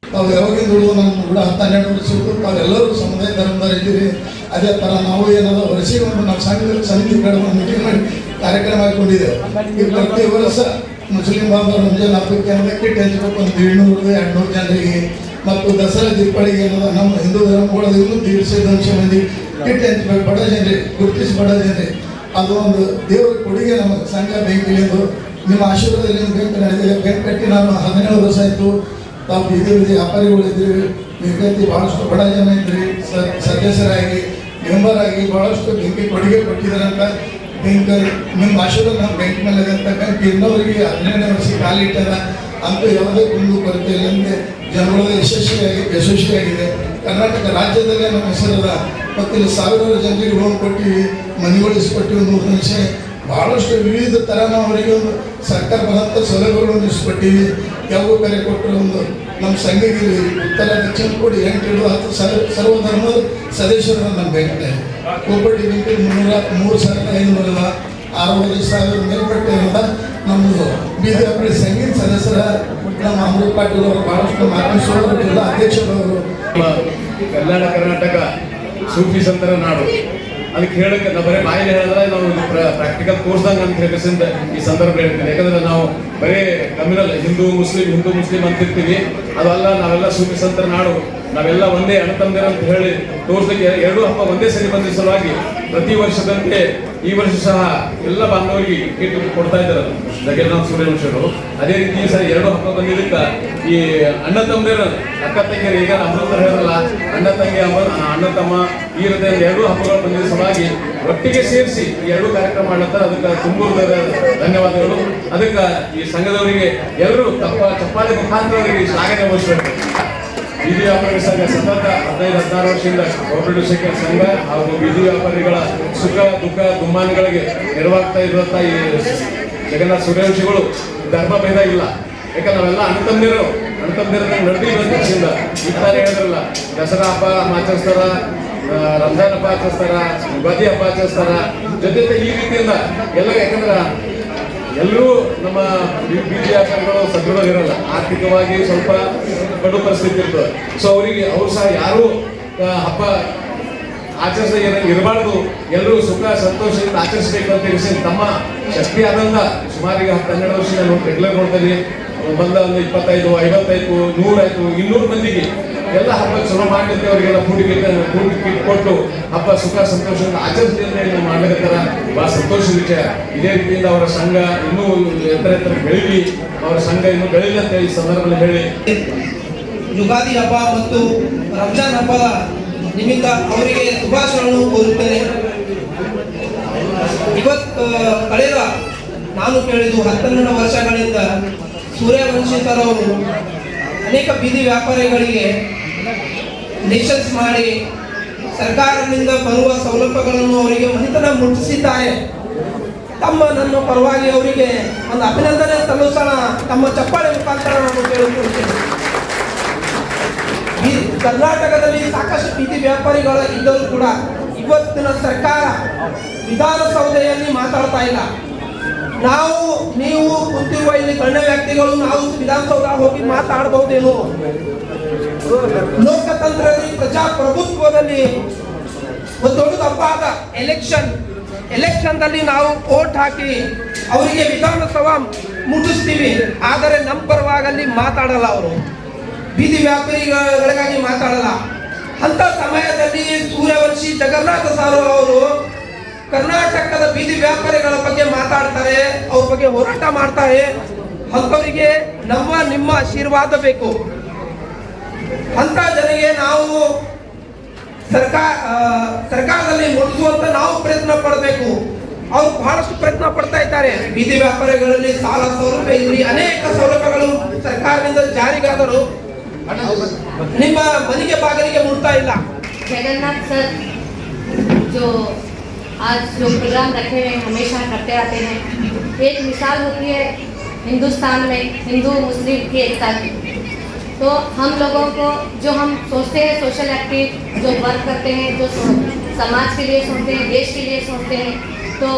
ತಾವು ಯಾವಾಗಿಂದ ನಮ್ಮ ಕೂಡ 12 ವರ್ಷಕ್ಕೂ ತಾವೆಲ್ಲರೂ ಸಮುದಾಯ ಧರ್ಮದವರಿದ್ದೀರಿ. ಅದೇ ಥರ ನಾವು ಏನದ ವರ್ಷಿಗೆ ಒಂದು ನಾವು ಸಮಿತಿ ಮೀಟಿಂಗ್ ಮಾಡಿ ಕಾರ್ಯಕ್ರಮ ಹಾಕೊಂಡಿದ್ದೇವೆ. ಈ ಪ್ರತಿ ವರ್ಷ ಮುಸ್ಲಿಂ ಬಾಂಧವರು ರಂಜಾನ್ ಹಬ್ಬಕ್ಕೆ ಏನದ ಕಿಟ್ ಹಂಚಬೇಕು ಒಂದು 100-200 ಜನರಿಗೆ, ಮತ್ತು ದಸರಾ ದೀಪಾವಳಿಗೆ ಏನದ ನಮ್ಮ ಹಿಂದೂ ಧರ್ಮಗಳದ್ದು ಇನ್ನೂ 150 ಮಂದಿ ಕಿಟ್ ಹಂಚಬೇಕು. ಬಡ ಜನರಿಗೆ ಗುರುತಿಸಿ ಬಡ ಜನರಿಗೆ ಅದು ಒಂದು ದೇವರ ಕೊಡುಗೆ. ನಮ್ಮ ಸಂಘ ಬೆಂಕಿಲಿಂದು ನಿಮ್ಮ ಆಶೀರ್ವಾದದಲ್ಲಿ ಬೆಂಕಿ ನಡೆದಿದೆ. ಬೆಂಕಿ ಕಟ್ಟಿ ನಾನು 17 ವರ್ಷ ಆಯಿತು. ತಾವು ಬೀದಿ ವ್ಯಾಪಾರಿಗಳಿದ್ದೀರಿ, ಬೆಂಕಿ ಭಾಳಷ್ಟು ಬಡ ಜನ ಇದ್ರಿ, ಸದಸ್ಯರಾಗಿ ಮೆಂಬರ್ ಆಗಿ ಭಾಳಷ್ಟು ಬೆಂಕಿ ಕೊಡುಗೆ ಕೊಟ್ಟಿದ್ದಾರೆ ಅಂತ ಬೆಂಕಿ ನಿಮ್ಮ ಆಶೀರ್ವಾದ ನಮ್ಮ ಬೆಂಕಿ ಮೇಲೆ ಇದೆ ಅಂತ ಬೆಂಕಿ ಇನ್ನೊವರಿಗೆ 17ನೇ ವರ್ಷ ಕಾಲಿಟ್ಟದ ಅಂತೂ ಯಾವುದೇ ಕುಂದು ಕೊರತೆ ಇಲ್ಲಂತೆ ಜನಗಳ ಯಶಸ್ವಿಯಾಗಿದೆ. ಕರ್ನಾಟಕ ರಾಜ್ಯದಲ್ಲೇ ನಮ್ಮ ಹೆಸರದ ಮತ್ತು ಇಲ್ಲಿ ಸಾವಿರಾರು ಜನರಿಗೆ ಲೋನ್ ಕೊಟ್ಟಿವಿ, ಮನೆಗಳು ಇಸ್ಕೊಟ್ಟಿವಿ. 3 ನಿಮಿಷ ಭಾಳಷ್ಟು ವಿವಿಧ ಥರ ನಾವು ಅವರಿಗೆ ಒಂದು ಸರ್ಕಾರ ಬರಂಥ ಸೌಲಭ್ಯಗಳನ್ನು ಇಸ್ಕೊಟ್ಟಿವಿ. ಯಾವ ಕರೆ ಕೊಟ್ಟರು ಒಂದು ನಮ್ಮ ಸಂಘಕ್ಕೆ ಉತ್ತರ ದಕ್ಷಿಣ ಕೂಡಿ 8-10 ಸರ್ವ ಧರ್ಮದ ಸದಸ್ಯರು ನಮ್ಮ ಬ್ಯಾಂಕ್ ಕೋಪಟ್ಟಿ ಬ್ಯಾಂಕಿಗೆ 3,560 ಮೇಲ್ಪಟ್ಟೆ ನಮ್ಮದು ಬೀದಿ ವ್ಯಾಪಾರಿ ಸಂಘದ ಸದಸ್ಯರ ನಮ್ಮ ಅಮೃತ್ ಪಾಟೀಲ್ ಅವರು ಭಾಳಷ್ಟು ಮಾತನಾಡಿಸುವ ಜಿಲ್ಲಾ ಅಧ್ಯಕ್ಷರವರು. ಕರ್ನಾಟಕ ಸೂಫಿ ಸಂತರ ನಾಡು ಅದಕ್ಕೆ ಹೇಳಕ್ಕೆ ನಾವು ಬರೀ ಬಾಯಲ್ಲಿ ಹೇಳಿದ್ರೆ ನಾವು ಪ್ರಾಕ್ಟಿಕಲ್ ತೋರಿಸ್ದಂಗೆ ಅಂತ ಹೇಳಿಸಿಂದ ಈ ಸಂದರ್ಭ ಹೇಳ್ತೀನಿ. ಯಾಕಂದ್ರೆ ನಾವು ಬರೀ ಕಮ್ಯುನಲ್ ಹಿಂದೂ ಮುಸ್ಲಿಂ ಅಂತಿರ್ತೀವಿ, ಅದಲ್ಲ. ನಾವೆಲ್ಲ ಸೂಫಿ ಸಂತರ ನಾಡು, ನಾವೆಲ್ಲ ಒಂದೇ ಅಣ್ಣ ತಮ್ಮಂದಿರು ಅಂತ ಹೇಳಿ ತೋರಿಸಲಿಕ್ಕೆ 2 ಹಬ್ಬ ಒಂದೇ ಸರಿ ಬಂದ ಸಲುವಾಗಿ ಪ್ರತಿ ವರ್ಷದಂತೆ ಈ ವರ್ಷ ಸಹ ಎಲ್ಲ ಬಾಂಧವರಿಗೆ ಕಿಟ್ ಕೊಡ್ತಾ ಇದ್ದಾರೆ ಜಗನ್ನಾಥ ಸೂರ್ಯವಂಶರು. ಅದೇ ರೀತಿ ಈ ಸರಿ 2 ಹಬ್ಬ ಬಂದಿದ್ದಕ್ಕೆ ಈ ಅಣ್ಣ ತಮ್ಮಂದಿರು ಅಕ್ಕ ತಂಗಿಯರು ಈಗ ಅಮೃತ ಹೇಳಲ್ಲ ಅಣ್ಣ ತಮ್ಮ ಈ ರೀತಿ 2 ಹಬ್ಬಗಳು ಬಂದಿದ್ದ ಸಲುವಾಗಿ ಒಟ್ಟಿಗೆ ಸೇರಿಸಿ 2 ಕಾರ್ಯಕ್ರಮ ಮಾಡ್ತಾರೆ. ಅದಕ್ಕೆ ತುಂಬ ಧನ್ಯವಾದಗಳು. ಅದಕ್ಕೆ ಈ ಸಂಘದವರಿಗೆ ಎಲ್ಲರೂ ಚಪ್ಪಾಳೆ ಮುಖಾಂತರ ಅವರಿಗೆ ಶ್ಲಾಘನೆ ವಹಿಸಬೇಕು. ಬೀದಿ ವ್ಯಾಪಾರಿ ಸಂಘ ಸತತ 15-16 ವರ್ಷದಿಂದ ಕೋಆಪರೇಟಿವ್ ಸೆಕ್ಟರ್ ಸಂಘ ಹಾಗೂ ಬೀದಿ ವ್ಯಾಪಾರಿಗಳ ಸುಖ ದುಃಖ ದುಮ್ಮಾನಗಳಿಗೆ ನೆರವಾಗ್ತಾ ಇರುವಂಥ ಈ ಜಗನ್ನಾಥ ಸೂರ್ಯವಂಶಿಗಳು ಧರ್ಮ ಭೇದ ಇಲ್ಲ. ಯಾಕಂದ್ರೆ ನಾವೆಲ್ಲ ಅಣ್ಣತಮ್ಮಂದಿರು ನಡೆದಿರೋದ್ರಿಂದ ಇತ್ತಾರೆ ಹೇಳಿದ್ರಲ್ಲ, ದಸರಾ ಹಬ್ಬ ಆಚರಿಸ್ತಾರ, ರಂಜಾನ್ ಹಬ್ಬ ಆಚರಿಸ್ತಾರ, ಯುಗಾದಿ ಹಬ್ಬ ಆಚರಿಸ್ತಾರ. ಜೊತೆ ಈ ರೀತಿಯಿಂದ ಎಲ್ಲ ಯಾಕಂದ್ರೆ ಎಲ್ಲರೂ ನಮ್ಮ ಬೀದಿ ವ್ಯಾಪಾರಿಗಳು ಸದೃಢವಿರಲ್ಲ, ಆರ್ಥಿಕವಾಗಿ ಸ್ವಲ್ಪ ಕಡು ಪರಿಸ್ಥಿತಿ ಇರ್ತದೆ. ಸೊ ಅವ್ರು ಸಹ ಯಾರು ಹಬ್ಬ ಆಚರಿಸ ಇರಬಾರ್ದು, ಎಲ್ಲರೂ ಸುಖ ಸಂತೋಷದಿಂದ ಆಚರಿಸಬೇಕು ಅಂತ ಹೇಳಿ ತಮ್ಮ ಶಕ್ತಿ ಆದಂತ ಸುಮಾರಿಗೆ 12 ವರ್ಷ ನಾನು ರೆಗ್ಯುಲರ್ ನೋಡ್ತೀನಿ. ಬಂದ ಒಂದು 25, 55, 100 ಆಯ್ತು, 200 ಮಂದಿಗೆ ಎಲ್ಲ ಹಬ್ಬ ಚಲೋ ಮಾಡ್ಲಿಕ್ಕೆ ಅವರಿಗೆಲ್ಲ ಫುಡ್ ಕಿಟ್ ಕೊಟ್ಟು ಹಬ್ಬ ಸುಖ ಸಂತೋಷದಿಂದ ಆಚರಿಸಲಿ ಅಂತ ಹೇಳಿ ಮಾಡ್ಲಿಕ್ಕಾರ ಬಹಳ ಸಂತೋಷದ ವಿಷಯ. ಇದೇ ರೀತಿಯಿಂದ ಅವರ ಸಂಘ ಇನ್ನೂ ಎತ್ತರ ಬೆಳೀಲಿ, ಅವರ ಸಂಘ ಇನ್ನೂ ಬೆಳೀಲಿ ಅಂತ ಈ ಸಂದರ್ಭದಲ್ಲಿ ಹೇಳಿ, ಯುಗಾದಿ ಹಬ್ಬ ಮತ್ತು ರಂಜಾನ್ ಹಬ್ಬದ ನಿಮಿತ್ತ ಅವರಿಗೆ ಶುಭಾಶಯಗಳನ್ನು ಕೋರುತ್ತೇನೆ. ಇವತ್ತು ಕಳೆದ ನಾನು ಕೇಳಿದ್ದು 12 ವರ್ಷಗಳಿಂದ ಸೂರ್ಯವಂಶಿ ಸರ್ ಅವರು ಅನೇಕ ಬೀದಿ ವ್ಯಾಪಾರಿಗಳಿಗೆ ಲೈಸೆನ್ಸ್ ಮಾಡಿ ಸರ್ಕಾರದಿಂದ ಬರುವ ಸೌಲಭ್ಯಗಳನ್ನು ಅವರಿಗೆ ಮನೆತನ ಮುಟ್ಟಿಸಿದ್ದಾರೆ. ನನ್ನ ಪರವಾಗಿ ಅವರಿಗೆ ಒಂದು ಅಭಿನಂದನೆ ಸಲ್ಲಿಸೋಣ, ತಮ್ಮ ಚಪ್ಪಾಳೆ ಮುಖಾಂತರ ನಾನು ಕೇಳಿಕೊಳ್ತೇನೆ. ಕರ್ನಾಟಕದಲ್ಲಿ ಸಾಕಷ್ಟು ಬೀದಿ ವ್ಯಾಪಾರಿಗಳು ಇದ್ದರೂ ಕೂಡ ಇವತ್ತಿನ ಸರ್ಕಾರ ವಿಧಾನಸೌಧೆಯಲ್ಲಿ ಮಾತಾಡ್ತಾ ಇಲ್ಲ. ನೀವು ಕುಂತಿರುವ ಇಲ್ಲಿ ಗಣ್ಯ ವ್ಯಕ್ತಿಗಳು ನಾವು ವಿಧಾನಸೌಧ ಹೋಗಿ ಮಾತಾಡಬಹುದೇನು? ಲೋಕತಂತ್ರದಲ್ಲಿ ಪ್ರಜಾಪ್ರಭುತ್ವದಲ್ಲಿ ಒಂದು ದೊಡ್ಡ ಹಬ್ಬ ಎಲೆಕ್ಷನ್ದಲ್ಲಿ ನಾವು ವೋಟ್ ಹಾಕಿ ಅವರಿಗೆ ವಿಧಾನಸಭಾ ಮುಟ್ಟಿಸ್ತೀವಿ, ಆದರೆ ನಮ್ಮ ಪರವಾಗಿ ಮಾತಾಡಲ್ಲ ಅವರು. ಬೀದಿ ವ್ಯಾಪಾರಿಗಳಿಗಾಗಿ ಮಾತಾಡಲ್ಲ. ಅಂತ ಸಮಯದಲ್ಲಿ ಸೂರ್ಯವಂಶಿ ಜಗನ್ನಾಥ ಸಾರು ಅವರು ಕರ್ನಾಟಕದ ಬೀದಿ ವ್ಯಾಪಾರಿಗಳ ಬಗ್ಗೆ ಮಾತಾಡ್ತಾರೆ, ಅವ್ರ ಬಗ್ಗೆ ಹೋರಾಟ ಮಾಡ್ತಾರೆ. ಅಂಥವರಿಗೆ ನಿಮ್ಮ ಆಶೀರ್ವಾದ ಬೇಕು. ಅಂತ ಜನರಿಗೆ ನಾವು ಸರ್ಕಾರದಲ್ಲಿ ಮುಟ್ಟಿಸುವಂತ ನಾವು ಪ್ರಯತ್ನ ಪಡಬೇಕು. ಅವ್ರು ಬಹಳಷ್ಟು ಪ್ರಯತ್ನ ಪಡ್ತಾ ಇದ್ದಾರೆ. ಬೀದಿ ವ್ಯಾಪಾರಿಗಳಲ್ಲಿ ಸಾಲ ಸೌಲಭ್ಯ ಇರಲಿ, ಅನೇಕ ಸೌಲಭ್ಯಗಳು ಸರ್ಕಾರದಿಂದ ಜಾರಿಗಾದರೂ ನಿಮ್ಮ ಮನೆಗೆ ಬಾಗಿಲಿಗೆ ಮುಟ್ತಾ ಇಲ್ಲ. जगन्नाथ सर जो आज जो प्रोग्राम रखे हुए हैं हमेशा करते आते हैं, एक मिसाल होती है हिंदुस्तान में हिंदू मुस्लिम की एकता की। तो हम लोगों को जो हम सोचते हैं सोशल एक्टिव जो वर्क करते हैं, जो समाज के लिए सोचते हैं, देश के लिए सोचते हैं, तो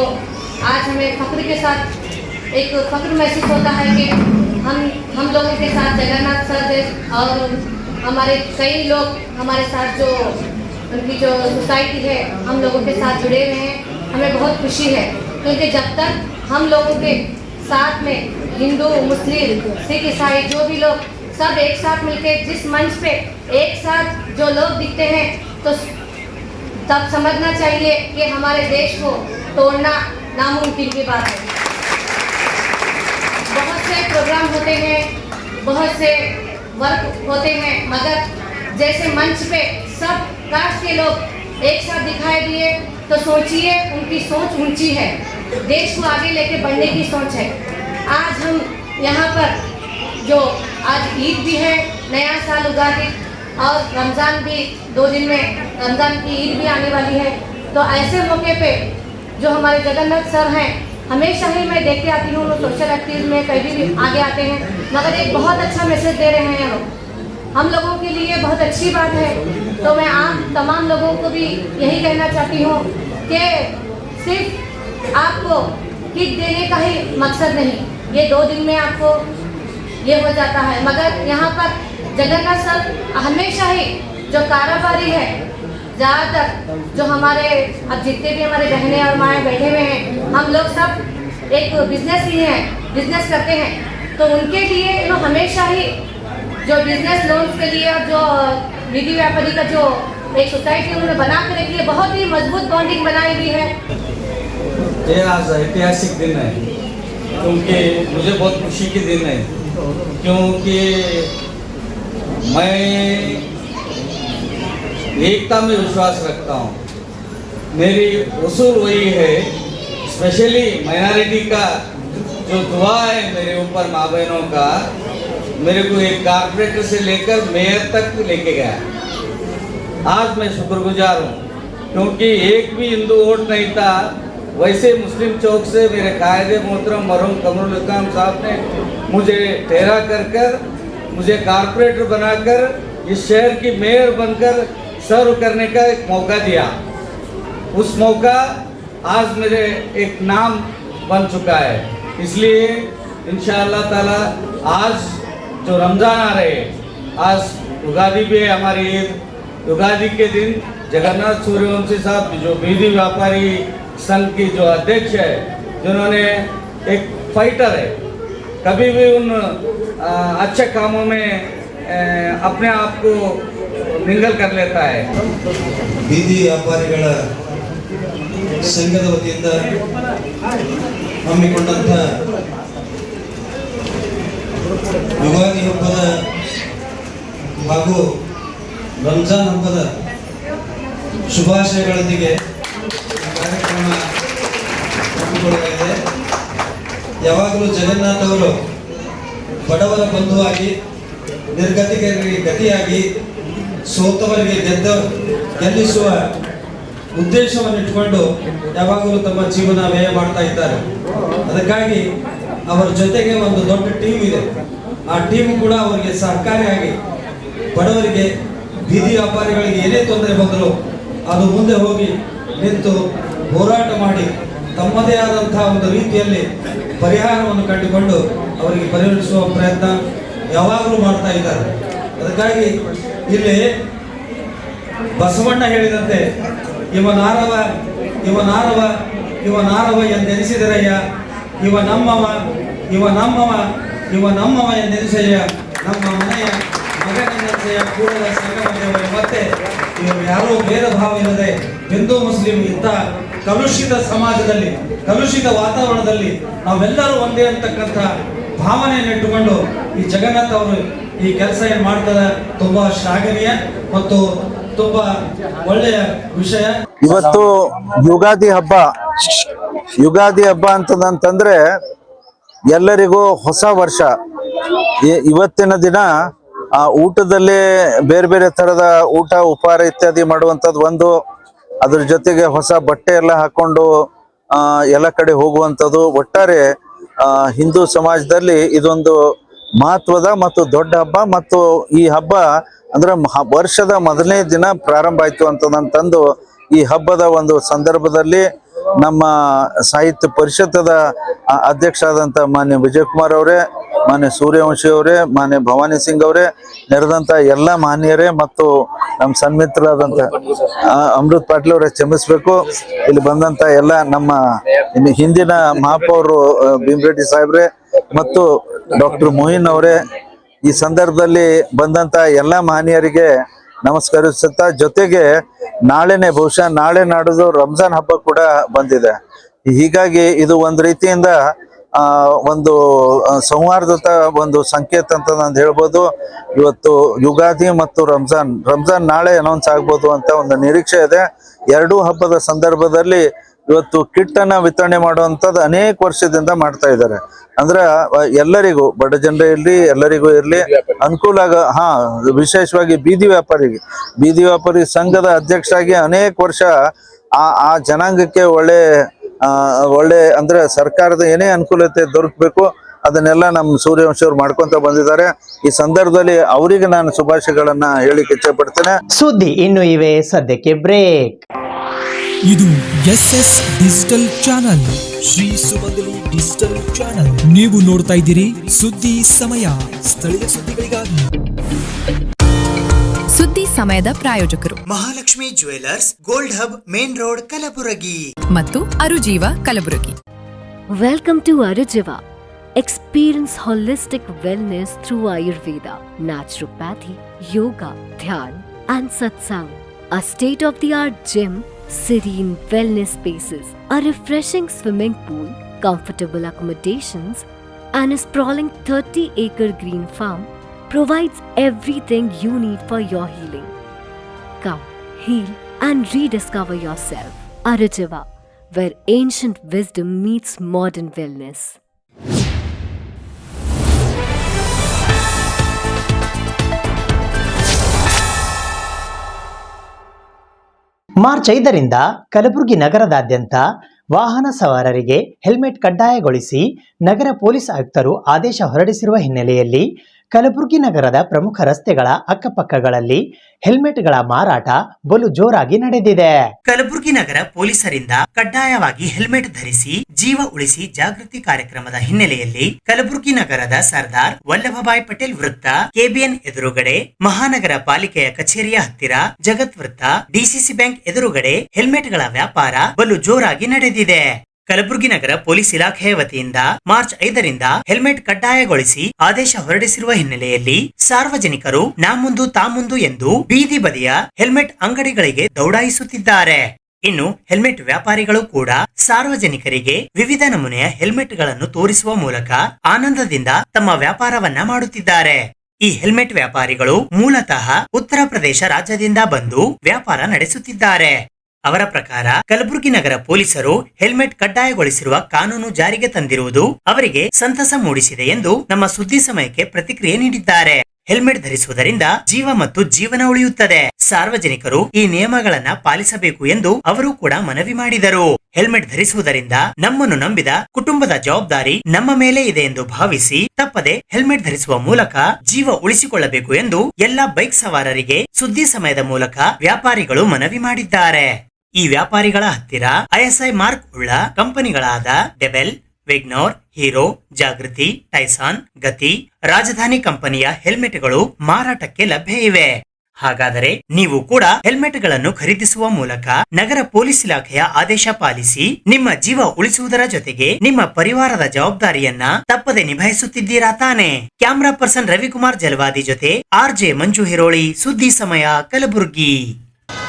आज हमें फ़ख्र के साथ एक फ़ख्र महसूस होता है कि हम लोगों के साथ जगन्नाथ सर और हमारे कई लोग हमारे साथ जो उनकी जो सोसाइटी है हम लोगों के साथ जुड़े हुए हैं। हमें बहुत खुशी है क्योंकि जब तक हम लोगों के साथ में हिंदू मुस्लिम सिख ईसाई जो भी लोग सब एक साथ मिलकर जिस मंच पे एक साथ जो लोग दिखते हैं, तो तब समझना चाहिए कि हमारे देश को तोड़ना नामुमकिन की बात है। बहुत से प्रोग्राम होते हैं, बहुत से वर्क होते हैं, मगर जैसे मंच पे सब कास्ट के लोग एक साथ दिखाई दिए तो सोचिए उनकी सोच ऊंची है, देश को आगे लेके बढ़ने की सोच है। आज हम यहाँ पर जो आज ईद भी है, नया साल उगादी और रमज़ान भी 2 दिन में रमज़ान की ईद भी आने वाली है। तो ऐसे मौके पे जो हमारे जगन्नाथ सर हैं, हमेशा ही मैं देखते आती हूँ सोशल एक्टिविटीज़ में कभी भी आगे आते हैं, मगर एक बहुत अच्छा मैसेज दे रहे हैं हम लोगों के लिए बहुत अच्छी बात है। तो मैं आप तमाम लोगों को भी यही कहना चाहती हूँ कि सिर्फ आपको किट देने का ही मकसद नहीं, ये 2 दिन में आपको ये हो जाता है, मगर यहाँ पर जगन्नाथ सर हमेशा ही जो कारोबारी है, ज़्यादातर जो हमारे अब जितने भी हमारे बहनें और माएँ बैठे हुए हैं, हम लोग सब एक बिजनेस ही हैं, बिजनेस करते हैं। तो उनके लिए हमेशा ही जो बिजनेस लोन्स के लिए और जो बीदी व्यापारी का जो एक सोसाइटी उन्होंने बना कर रखी है, बहुत ही मजबूत बॉन्डिंग बनाई हुई है। ये आज ऐतिहासिक दिन है क्योंकि मुझे बहुत खुशी के दिन है, क्योंकि मैं एकता में विश्वास रखता हूँ। मेरी उसूल वही है, स्पेशली माइनॉरिटी का जो दुआ है मेरे ऊपर माँ बहनों का, मेरे को एक कारपोरेटर से लेकर मेयर तक लेके गया। आज मैं शुक्रगुजार हूँ क्योंकि एक भी हिंदू वोट नहीं था। वैसे मुस्लिम चौक से मेरे कायदे मोहतरम मरहूम कमरुल इस्लाम साहब ने मुझे ठहरा कर मुझे कारपोरेटर बनाकर इस शहर की मेयर बनकर सर्व करने का एक मौका दिया। उस मौका आज मेरे एक नाम बन चुका है। इसलिए इंशाअल्लाह ताला आज जो रमज़ान आ रहे हैं, आज युगादी भी है हमारी ईद। युगादी के दिन जगन्नाथ सूर्यवंशी साहब जो बीदी व्यापारी संघ की जो अध्यक्ष है, जिन्होंने एक फाइटर है, कभी भी उन अच्छे कामों में अपने आप को निंगल कर लेता है। ಬೀದಿ ವ್ಯಾಪಾರಿಗಳ ಸಂಘದ ವತಿಯಿಂದ ಹಮ್ಮಿಕೊಂಡಂಥ ಯುಗಾದಿ ಹಬ್ಬದ ಹಾಗೂ ರಂಜಾನ್ ಹಬ್ಬದ ಶುಭಾಶಯಗಳೊಂದಿಗೆ ಕಾರ್ಯಕ್ರಮ ಹಮ್ಮಿಕೊಳ್ಳಲಾಗಿದೆ. ಯಾವಾಗಲೂ ಜಗನ್ನಾಥ್ ಅವರು ಬಡವರ ಬಂಧುವಾಗಿ, ನಿರ್ಗತಿಕರಿಗೆ ಗತಿಯಾಗಿ, ಸೋತವರಿಗೆ ಗೆಲ್ಲಿಸುವ ಉದ್ದೇಶವನ್ನು ಇಟ್ಟುಕೊಂಡು ಯಾವಾಗಲೂ ತಮ್ಮ ಜೀವನ ವ್ಯಯ ಮಾಡ್ತಾ ಇದ್ದಾರೆ. ಅದಕ್ಕಾಗಿ ಅವರ ಜೊತೆಗೆ ಒಂದು ದೊಡ್ಡ ಟೀಮ್ ಇದೆ. ಆ ಟೀಮ್ ಕೂಡ ಅವರಿಗೆ ಸಹಕಾರಿಯಾಗಿ ಬಡವರಿಗೆ, ಬೀದಿ ವ್ಯಾಪಾರಿಗಳಿಗೆ ಏನೇ ತೊಂದರೆ ಬಂದರೂ ಅದು ಮುಂದೆ ಹೋಗಿ ನಿಂತು ಹೋರಾಟ ಮಾಡಿ ತಮ್ಮದೇ ಆದಂತಹ ಒಂದು ರೀತಿಯಲ್ಲಿ ಪರಿಹಾರವನ್ನು ಕಂಡುಕೊಂಡು ಅವರಿಗೆ ಪರಿಹರಿಸುವ ಪ್ರಯತ್ನ ಯಾವಾಗಲೂ ಮಾಡ್ತಾ ಇದ್ದಾರೆ. ಅದಕ್ಕಾಗಿ ಇಲ್ಲಿ ಬಸವಣ್ಣ ಹೇಳಿದಂತೆ ಇವನಾರವ ಇವನಾರವ ಇವನಾರವ ಎಂದೆನಿಸಿದರಯ್ಯ, ಇವ ನಮ್ಮವ ಇವ ನಮ್ಮವ ಇವ ನಮ್ಮವ ಎಂದೆನಿಸಯ್ಯ, ನಮ್ಮ ಮನೆಯ ಮಗನೆನ್ನಸೆಯ ಕೂಡಲ ಸಂಗಮ ದೇವರೇ, ಮತ್ತೆ ಇವರು ಯಾರೋ ಭೇದ ಭಾವ ಇಲ್ಲದೆ ಹಿಂದೂ ಮುಸ್ಲಿಂ ಇಂಥ ಕಲುಷಿತ ಸಮಾಜದಲ್ಲಿ, ಕಲುಷಿತ ವಾತಾವರಣದಲ್ಲಿ ನಾವೆಲ್ಲರೂ ಒಂದೇ ಅಂತಕ್ಕಂಥ ಭಾವನೆಯನ್ನು ಇಟ್ಟುಕೊಂಡು ಈ ಜಗನ್ನಾಥ್ ಅವರು ಈ ಕೆಲಸ ಏನು ಮಾಡ್ತಾರೆ ತುಂಬಾ ಶ್ಲಾಘನೀಯ ಮತ್ತು ತುಂಬಾ ಒಳ್ಳೆಯ ವಿಷಯ. ಇವತ್ತು ಯುಗಾದಿ ಹಬ್ಬ ಅಂತಂದ್ರೆ ಎಲ್ಲರಿಗೂ ಹೊಸ ವರ್ಷ. ಇವತ್ತಿನ ದಿನ ಊಟದಲ್ಲಿ ಬೇರೆ ಬೇರೆ ತರದ ಊಟ ಉಪಹಾರ ಇತ್ಯಾದಿ ಮಾಡುವಂಥದ್ದು ಒಂದು, ಅದ್ರ ಜೊತೆಗೆ ಹೊಸ ಬಟ್ಟೆ ಎಲ್ಲ ಹಾಕೊಂಡು ಎಲ್ಲ ಕಡೆ ಹೋಗುವಂಥದ್ದು. ಒಟ್ಟಾರೆ ಹಿಂದೂ ಸಮಾಜದಲ್ಲಿ ಇದೊಂದು ಮಹತ್ವದ ಮತ್ತು ದೊಡ್ಡ ಹಬ್ಬ. ಮತ್ತು ಈ ಹಬ್ಬ ಅಂದ್ರೆ ವರ್ಷದ ಮೊದಲನೇ ದಿನ ಪ್ರಾರಂಭ ಆಯ್ತು ಅಂತಂದು ಈ ಹಬ್ಬದ ಒಂದು ಸಂದರ್ಭದಲ್ಲಿ ನಮ್ಮ ಸಾಹಿತ್ಯ ಪರಿಷತ್ತದ ಅಧ್ಯಕ್ಷ ಆದಂತ ಮಾನ್ಯ ವಿಜಯಕುಮಾರ್ ಅವರೇ, ಮಾನ್ಯ ಸೂರ್ಯವಂಶಿ ಅವರೇ, ಮಾನ್ಯ ಭವಾನಿ ಸಿಂಗ್ ಅವರೇ, ನೆರೆದಂತ ಎಲ್ಲ ಮಾನ್ಯರೇ ಮತ್ತು ನಮ್ಮ ಸನ್ಮಿತ್ರರಾದಂತ ಅಮೃತ್ ಪಾಟೀಲ್ ಅವರೇ ಕ್ಷಮಿಸ್ಬೇಕು. ಇಲ್ಲಿ ಬಂದಂತ ಎಲ್ಲ ನಮ್ಮ ಹಿಂದಿನ ಮಹಾಪೌರು ಭೀಮರೆಡ್ಡಿ ಸಾಹೇಬ್ರೆ ಮತ್ತು ಡಾಕ್ಟರ್ ಮೊಹಿನ್ ಅವರೇ, ಈ ಸಂದರ್ಭದಲ್ಲಿ ಬಂದಂತ ಎಲ್ಲ ಮಾನ್ಯರಿಗೆ ನಮಸ್ಕರಿಸುತ್ತಾ, ಜೊತೆಗೆ ಬಹುಶಃ ನಾಳೆ ನಾಡಿದ್ದು ರಂಜಾನ್ ಹಬ್ಬ ಕೂಡ ಬಂದಿದೆ. ಹೀಗಾಗಿ ಇದು ಒಂದು ರೀತಿಯಿಂದ ಒಂದು ಸೌಹಾರ್ದತ ಒಂದು ಸಂಕೇತ ಅಂತ ನಾನು ಹೇಳ್ಬೋದು. ಇವತ್ತು ಯುಗಾದಿ ಮತ್ತು ರಂಜಾನ್ ನಾಳೆ ಅನೌನ್ಸ್ ಆಗ್ಬೋದು ಅಂತ ಒಂದು ನಿರೀಕ್ಷೆ ಇದೆ. ಎರಡೂ ಹಬ್ಬದ ಸಂದರ್ಭದಲ್ಲಿ ಇವತ್ತು ಕಿಟ್ ಅನ್ನ ವಿತರಣೆ ಮಾಡುವಂಥದ್ದು ಅನೇಕ ವರ್ಷದಿಂದ ಮಾಡ್ತಾ ಇದ್ದಾರೆ. ಅಂದ್ರೆ ಎಲ್ಲರಿಗೂ, ಬಡ ಜನರೇ ಇರ್ಲಿ, ಎಲ್ಲರಿಗೂ ಇರ್ಲಿ ಅನುಕೂಲ ವಿಶೇಷವಾಗಿ ಬೀದಿ ವ್ಯಾಪಾರಿ ಸಂಘದ ಅಧ್ಯಕ್ಷರಾಗಿ ಅನೇಕ ವರ್ಷ ಆ ಜನಾಂಗಕ್ಕೆ ಒಳ್ಳೆ ಅಂದ್ರೆ ಸರ್ಕಾರದ ಏನೇ ಅನುಕೂಲತೆ ದೊರಕಬೇಕು ಅದನ್ನೆಲ್ಲ ನಮ್ಮ ಸೂರ್ಯವಂಶಿ ಅವರು ಮಾಡ್ಕೊಂತ ಬಂದಿದ್ದಾರೆ. ಈ ಸಂದರ್ಭದಲ್ಲಿ ಅವರಿಗೆ ನಾನು ಶುಭಾಶಯಗಳನ್ನ ಹೇಳಿಕ್ಕೆ ಇಚ್ಛೆ ಪಡ್ತೇನೆ. ಸುದ್ದಿ ಇನ್ನು ಇವೆ, ಸದ್ಯಕ್ಕೆ ಬ್ರೇಕ್. ಇದು SS ಡಿಜಿಟಲ್ ಚಾನಲ್, ಶ್ರೀ ಸುಮಂಗಲಿ ಡಿಜಿಟಲ್ ಚಾನಲ್. ನೀವು ನೋಡ್ತಾ ಇದ್ದೀರಿ ಸುದ್ದಿ ಸಮಯ, ಸ್ಥಳೀಯ ಸುದ್ದಿಗಳಿಗಾಗಿ. ಸುದ್ದಿ ಸಮಯದ ಪ್ರಾಯೋಜಕರು Mahalakshmi jewellers, gold hub, main road, Kalaburagi ಮತ್ತು ಅರುಜೀವ Kalaburagi. Welcome to Arujiva. Experience holistic wellness through Ayurveda, naturopathy, yoga, dhyan, and satsang. A state-of-the-art gym, serene wellness spaces, a refreshing swimming pool, comfortable accommodations, and a sprawling 30-acre green farm provides everything you need for your healing. Come, heal, and rediscover yourself. Arujiva, where ancient wisdom meets modern wellness. March 5ರಿಂದ ಕಲಬುರಗಿ ನಗರದಾದ್ಯಂತ ವಾಹನ ಸವಾರರಿಗೆ helmet ಕಡ್ಡಾಯಗೊಳಿಸಿ ನಗರ police ಆಯುಕ್ತರು ಆದೇಶ ಹೊರಡಿಸಿರುವ ಹಿನ್ನೆಲೆಯಲ್ಲಿ ಕಲಬುರಗಿ ನಗರದ ಪ್ರಮುಖ ರಸ್ತೆಗಳ ಅಕ್ಕಪಕ್ಕಗಳಲ್ಲಿ ಹೆಲ್ಮೆಟ್ಗಳ ಮಾರಾಟ ಬಲು ಜೋರಾಗಿ ನಡೆದಿದೆ. ಕಲಬುರಗಿ ನಗರ ಪೊಲೀಸರಿಂದ ಕಡ್ಡಾಯವಾಗಿ ಹೆಲ್ಮೆಟ್ ಧರಿಸಿ ಜೀವ ಉಳಿಸಿ ಜಾಗೃತಿ ಕಾರ್ಯಕ್ರಮದ ಹಿನ್ನೆಲೆಯಲ್ಲಿ ಕಲಬುರಗಿ ನಗರದ ಸರ್ದಾರ್ ವಲ್ಲಭಭಾಯ್ ಪಟೇಲ್ ವೃತ್ತ, ಕೆಬಿಎನ್ ಎದುರುಗಡೆ, ಮಹಾನಗರ ಪಾಲಿಕೆಯ ಕಚೇರಿಯ ಹತ್ತಿರ, ಜಗತ್ ವೃತ್ತ, ಡಿಸಿಸಿ ಬ್ಯಾಂಕ್ ಎದುರುಗಡೆ ಹೆಲ್ಮೆಟ್ಗಳ ವ್ಯಾಪಾರ ಬಲು ಜೋರಾಗಿ ನಡೆದಿದೆ. ಕಲಬುರಗಿ ನಗರ ಪೊಲೀಸ್ ಇಲಾಖೆಯ ವತಿಯಿಂದ ಮಾರ್ಚ್ 5ರಿಂದ ಹೆಲ್ಮೆಟ್ ಕಡ್ಡಾಯಗೊಳಿಸಿ ಆದೇಶ ಹೊರಡಿಸಿರುವ ಹಿನ್ನೆಲೆಯಲ್ಲಿ ಸಾರ್ವಜನಿಕರು ನಾ ಮುಂದು ತಾ ಮುಂದು ಎಂದು ಬೀದಿ ಬದಿಯ ಹೆಲ್ಮೆಟ್ ಅಂಗಡಿಗಳಿಗೆ ದೌಡಾಯಿಸುತ್ತಿದ್ದಾರೆ. ಇನ್ನು ಹೆಲ್ಮೆಟ್ ವ್ಯಾಪಾರಿಗಳು ಕೂಡ ಸಾರ್ವಜನಿಕರಿಗೆ ವಿವಿಧ ನಮೂನೆಯ ಹೆಲ್ಮೆಟ್ ಗಳನ್ನು ತೋರಿಸುವ ಮೂಲಕ ಆನಂದದಿಂದ ತಮ್ಮ ವ್ಯಾಪಾರವನ್ನ ಮಾಡುತ್ತಿದ್ದಾರೆ. ಈ ಹೆಲ್ಮೆಟ್ ವ್ಯಾಪಾರಿಗಳು ಮೂಲತಃ ಉತ್ತರ ಪ್ರದೇಶ ರಾಜ್ಯದಿಂದ ಬಂದು ವ್ಯಾಪಾರ ನಡೆಸುತ್ತಿದ್ದಾರೆ. ಅವರ ಪ್ರಕಾರ ಕಲಬುರಗಿ ನಗರ ಪೊಲೀಸರು ಹೆಲ್ಮೆಟ್ ಕಡ್ಡಾಯಗೊಳಿಸಿರುವ ಕಾನೂನು ಜಾರಿಗೆ ತಂದಿರುವುದು ಅವರಿಗೆ ಸಂತಸ ಮೂಡಿಸಿದೆ ಎಂದು ನಮ್ಮ ಸುದ್ದಿ ಸಮಯಕ್ಕೆ ಪ್ರತಿಕ್ರಿಯೆ ನೀಡಿದ್ದಾರೆ. ಹೆಲ್ಮೆಟ್ ಧರಿಸುವುದರಿಂದ ಜೀವ ಮತ್ತು ಜೀವನ ಉಳಿಯುತ್ತದೆ. ಸಾರ್ವಜನಿಕರು ಈ ನಿಯಮಗಳನ್ನ ಪಾಲಿಸಬೇಕು ಎಂದು ಅವರು ಕೂಡ ಮನವಿ ಮಾಡಿದರು. ಹೆಲ್ಮೆಟ್ ಧರಿಸುವುದರಿಂದ ನಮ್ಮನ್ನು ನಂಬಿದ ಕುಟುಂಬದ ಜವಾಬ್ದಾರಿ ನಮ್ಮ ಮೇಲೆ ಇದೆ ಎಂದು ಭಾವಿಸಿ ತಪ್ಪದೆ ಹೆಲ್ಮೆಟ್ ಧರಿಸುವ ಮೂಲಕ ಜೀವ ಉಳಿಸಿಕೊಳ್ಳಬೇಕು ಎಂದು ಎಲ್ಲ ಬೈಕ್ ಸವಾರರಿಗೆ ಸುದ್ದಿ ಸಮಯದ ಮೂಲಕ ವ್ಯಾಪಾರಿಗಳು ಮನವಿ ಮಾಡಿದ್ದಾರೆ. ಈ ವ್ಯಾಪಾರಿಗಳ ಹತ್ತಿರ ISI ಮಾರ್ಕ್ ಉಳ್ಳ ಕಂಪನಿಗಳಾದ ಡೆಬೆಲ್, ವೆಗ್ನೋರ್, ಹೀರೋ, ಜಾಗೃತಿ, ಟೈಸಾನ್, ಗತಿ, ರಾಜಧಾನಿ ಕಂಪನಿಯ ಹೆಲ್ಮೆಟ್ಗಳು ಮಾರಾಟಕ್ಕೆ ಲಭ್ಯ ಇವೆ. ಹಾಗಾದರೆ ನೀವು ಕೂಡ ಹೆಲ್ಮೆಟ್ ಗಳನ್ನು ಖರೀದಿಸುವ ಮೂಲಕ ನಗರ ಪೊಲೀಸ್ ಇಲಾಖೆಯ ಆದೇಶ ಪಾಲಿಸಿ ನಿಮ್ಮ ಜೀವ ಉಳಿಸುವುದರ ಜೊತೆಗೆ ನಿಮ್ಮ ಪರಿವಾರದ ಜವಾಬ್ದಾರಿಯನ್ನ ತಪ್ಪದೆ ನಿಭಾಯಿಸುತ್ತಿದ್ದೀರಾ ತಾನೆ? ಕ್ಯಾಮ್ರಾ ಪರ್ಸನ್ ರವಿಕುಮಾರ್ ಜಲವಾದಿ ಜೊತೆ RJ ಮಂಜು ಹಿರೋಳಿ, ಸುದ್ದಿ ಸಮಯ, ಕಲಬುರಗಿ.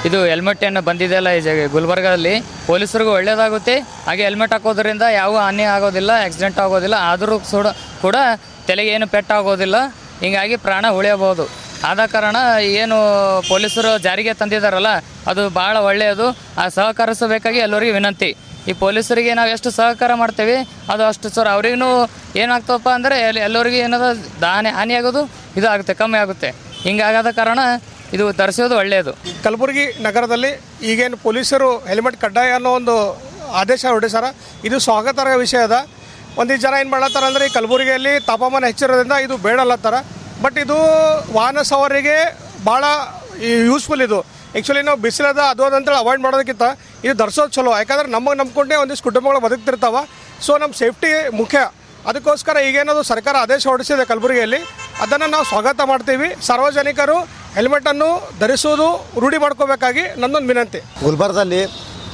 ಇದು ಹೆಲ್ಮೆಟ್ ಏನು ಬಂದಿದೆಯಲ್ಲ ಈ ಗುಲ್ಬರ್ಗದಲ್ಲಿ ಪೊಲೀಸರಿಗೂ ಒಳ್ಳೇದಾಗುತ್ತೆ. ಹಾಗೆ ಹೆಲ್ಮೆಟ್ ಹಾಕೋದ್ರಿಂದ ಯಾವ ಹಾನಿ ಆಗೋದಿಲ್ಲ, ಆಕ್ಸಿಡೆಂಟ್ ಆಗೋದಿಲ್ಲ, ಆದರೂ ಕೂಡ ತಲೆಗೆ ಏನು ಪೆಟ್ಟಾಗೋದಿಲ್ಲ. ಹೀಗಾಗಿ ಪ್ರಾಣ ಉಳಿಯಬಹುದು. ಆದ ಕಾರಣ ಏನು ಪೊಲೀಸರು ಜಾರಿಗೆ ತಂದಿದ್ದಾರಲ್ಲ ಅದು ಭಾಳ ಒಳ್ಳೆಯದು. ಸಹಕರಿಸಬೇಕಾಗಿ ಎಲ್ಲರಿಗೂ ವಿನಂತಿ. ಈ ಪೊಲೀಸರಿಗೆ ನಾವು ಎಷ್ಟು ಸಹಕಾರ ಮಾಡ್ತೇವೆ ಅದು ಅಷ್ಟು ಸರ್ ಅವ್ರಿಗೂ ಏನಾಗ್ತವಪ್ಪ ಅಂದರೆ ಎಲ್ಲರಿಗೂ ಏನದ ಹಾನಿಯಾಗೋದು ಇದು ಆಗುತ್ತೆ, ಕಮ್ಮಿ ಆಗುತ್ತೆ. ಹಿಂಗಾಗದ ಕಾರಣ ಇದು ಧರಿಸೋದು ಒಳ್ಳೆಯದು. ಕಲಬುರಗಿ ನಗರದಲ್ಲಿ ಈಗೇನು ಪೊಲೀಸರು ಹೆಲ್ಮೆಟ್ ಕಡ್ಡಾಯ ಅನ್ನೋ ಒಂದು ಆದೇಶ ಹೊರಡಿಸಾರ, ಇದು ಸ್ವಾಗತಾರ್ಹ ವಿಷಯ ಅದ. ಒಂದಿಷ್ಟು ಜನ ಏನು ಮಾಡತ್ತಾರ ಅಂದರೆ ಈ ಕಲಬುರಗಿಯಲ್ಲಿ ತಾಪಮಾನ ಹೆಚ್ಚಿರೋದ್ರಿಂದ ಇದು ಬೇಡಲ್ಲತ್ತಾರ. ಬಟ್ ಇದು ವಾಹನ ಸವಾರಿಗೆ ಭಾಳ ಯೂಸ್ಫುಲ್. ಇದು ಆ್ಯಕ್ಚುಲಿ ನಾವು ಬಿಸಿಲದ ಅದು ಅಂತೇಳಿ ಅವಾಯ್ಡ್ ಮಾಡೋದಕ್ಕಿಂತ ಇದು ಧರಿಸೋದು ಚಲೋ. ಯಾಕಂದ್ರೆ ನಮಗೆ ನಂಬ್ಕೊಂಡೇ ಒಂದಿಷ್ಟು ಕುಟುಂಬಗಳು ಬದುಕ್ತಿರ್ತಾವೆ. ಸೊ ನಮ್ಮ ಸೇಫ್ಟಿ ಮುಖ್ಯ. ಅದಕ್ಕೋಸ್ಕರ ಈಗೇನದು ಸರ್ಕಾರ ಆದೇಶ ಹೊರಡಿಸಿದೆ ಕಲಬುರಗಿಯಲ್ಲಿ, ಅದನ್ನು ನಾವು ಸ್ವಾಗತ ಮಾಡ್ತೀವಿ. ಸಾರ್ವಜನಿಕರು ಹೆಲ್ಮೆಟನ್ನು ಧರಿಸುವುದು ರೂಢಿ ಮಾಡ್ಕೋಬೇಕಾಗಿ ನನ್ನೊಂದು ವಿನಂತಿ. ಗುಲ್ಬರ್ಗದಲ್ಲಿ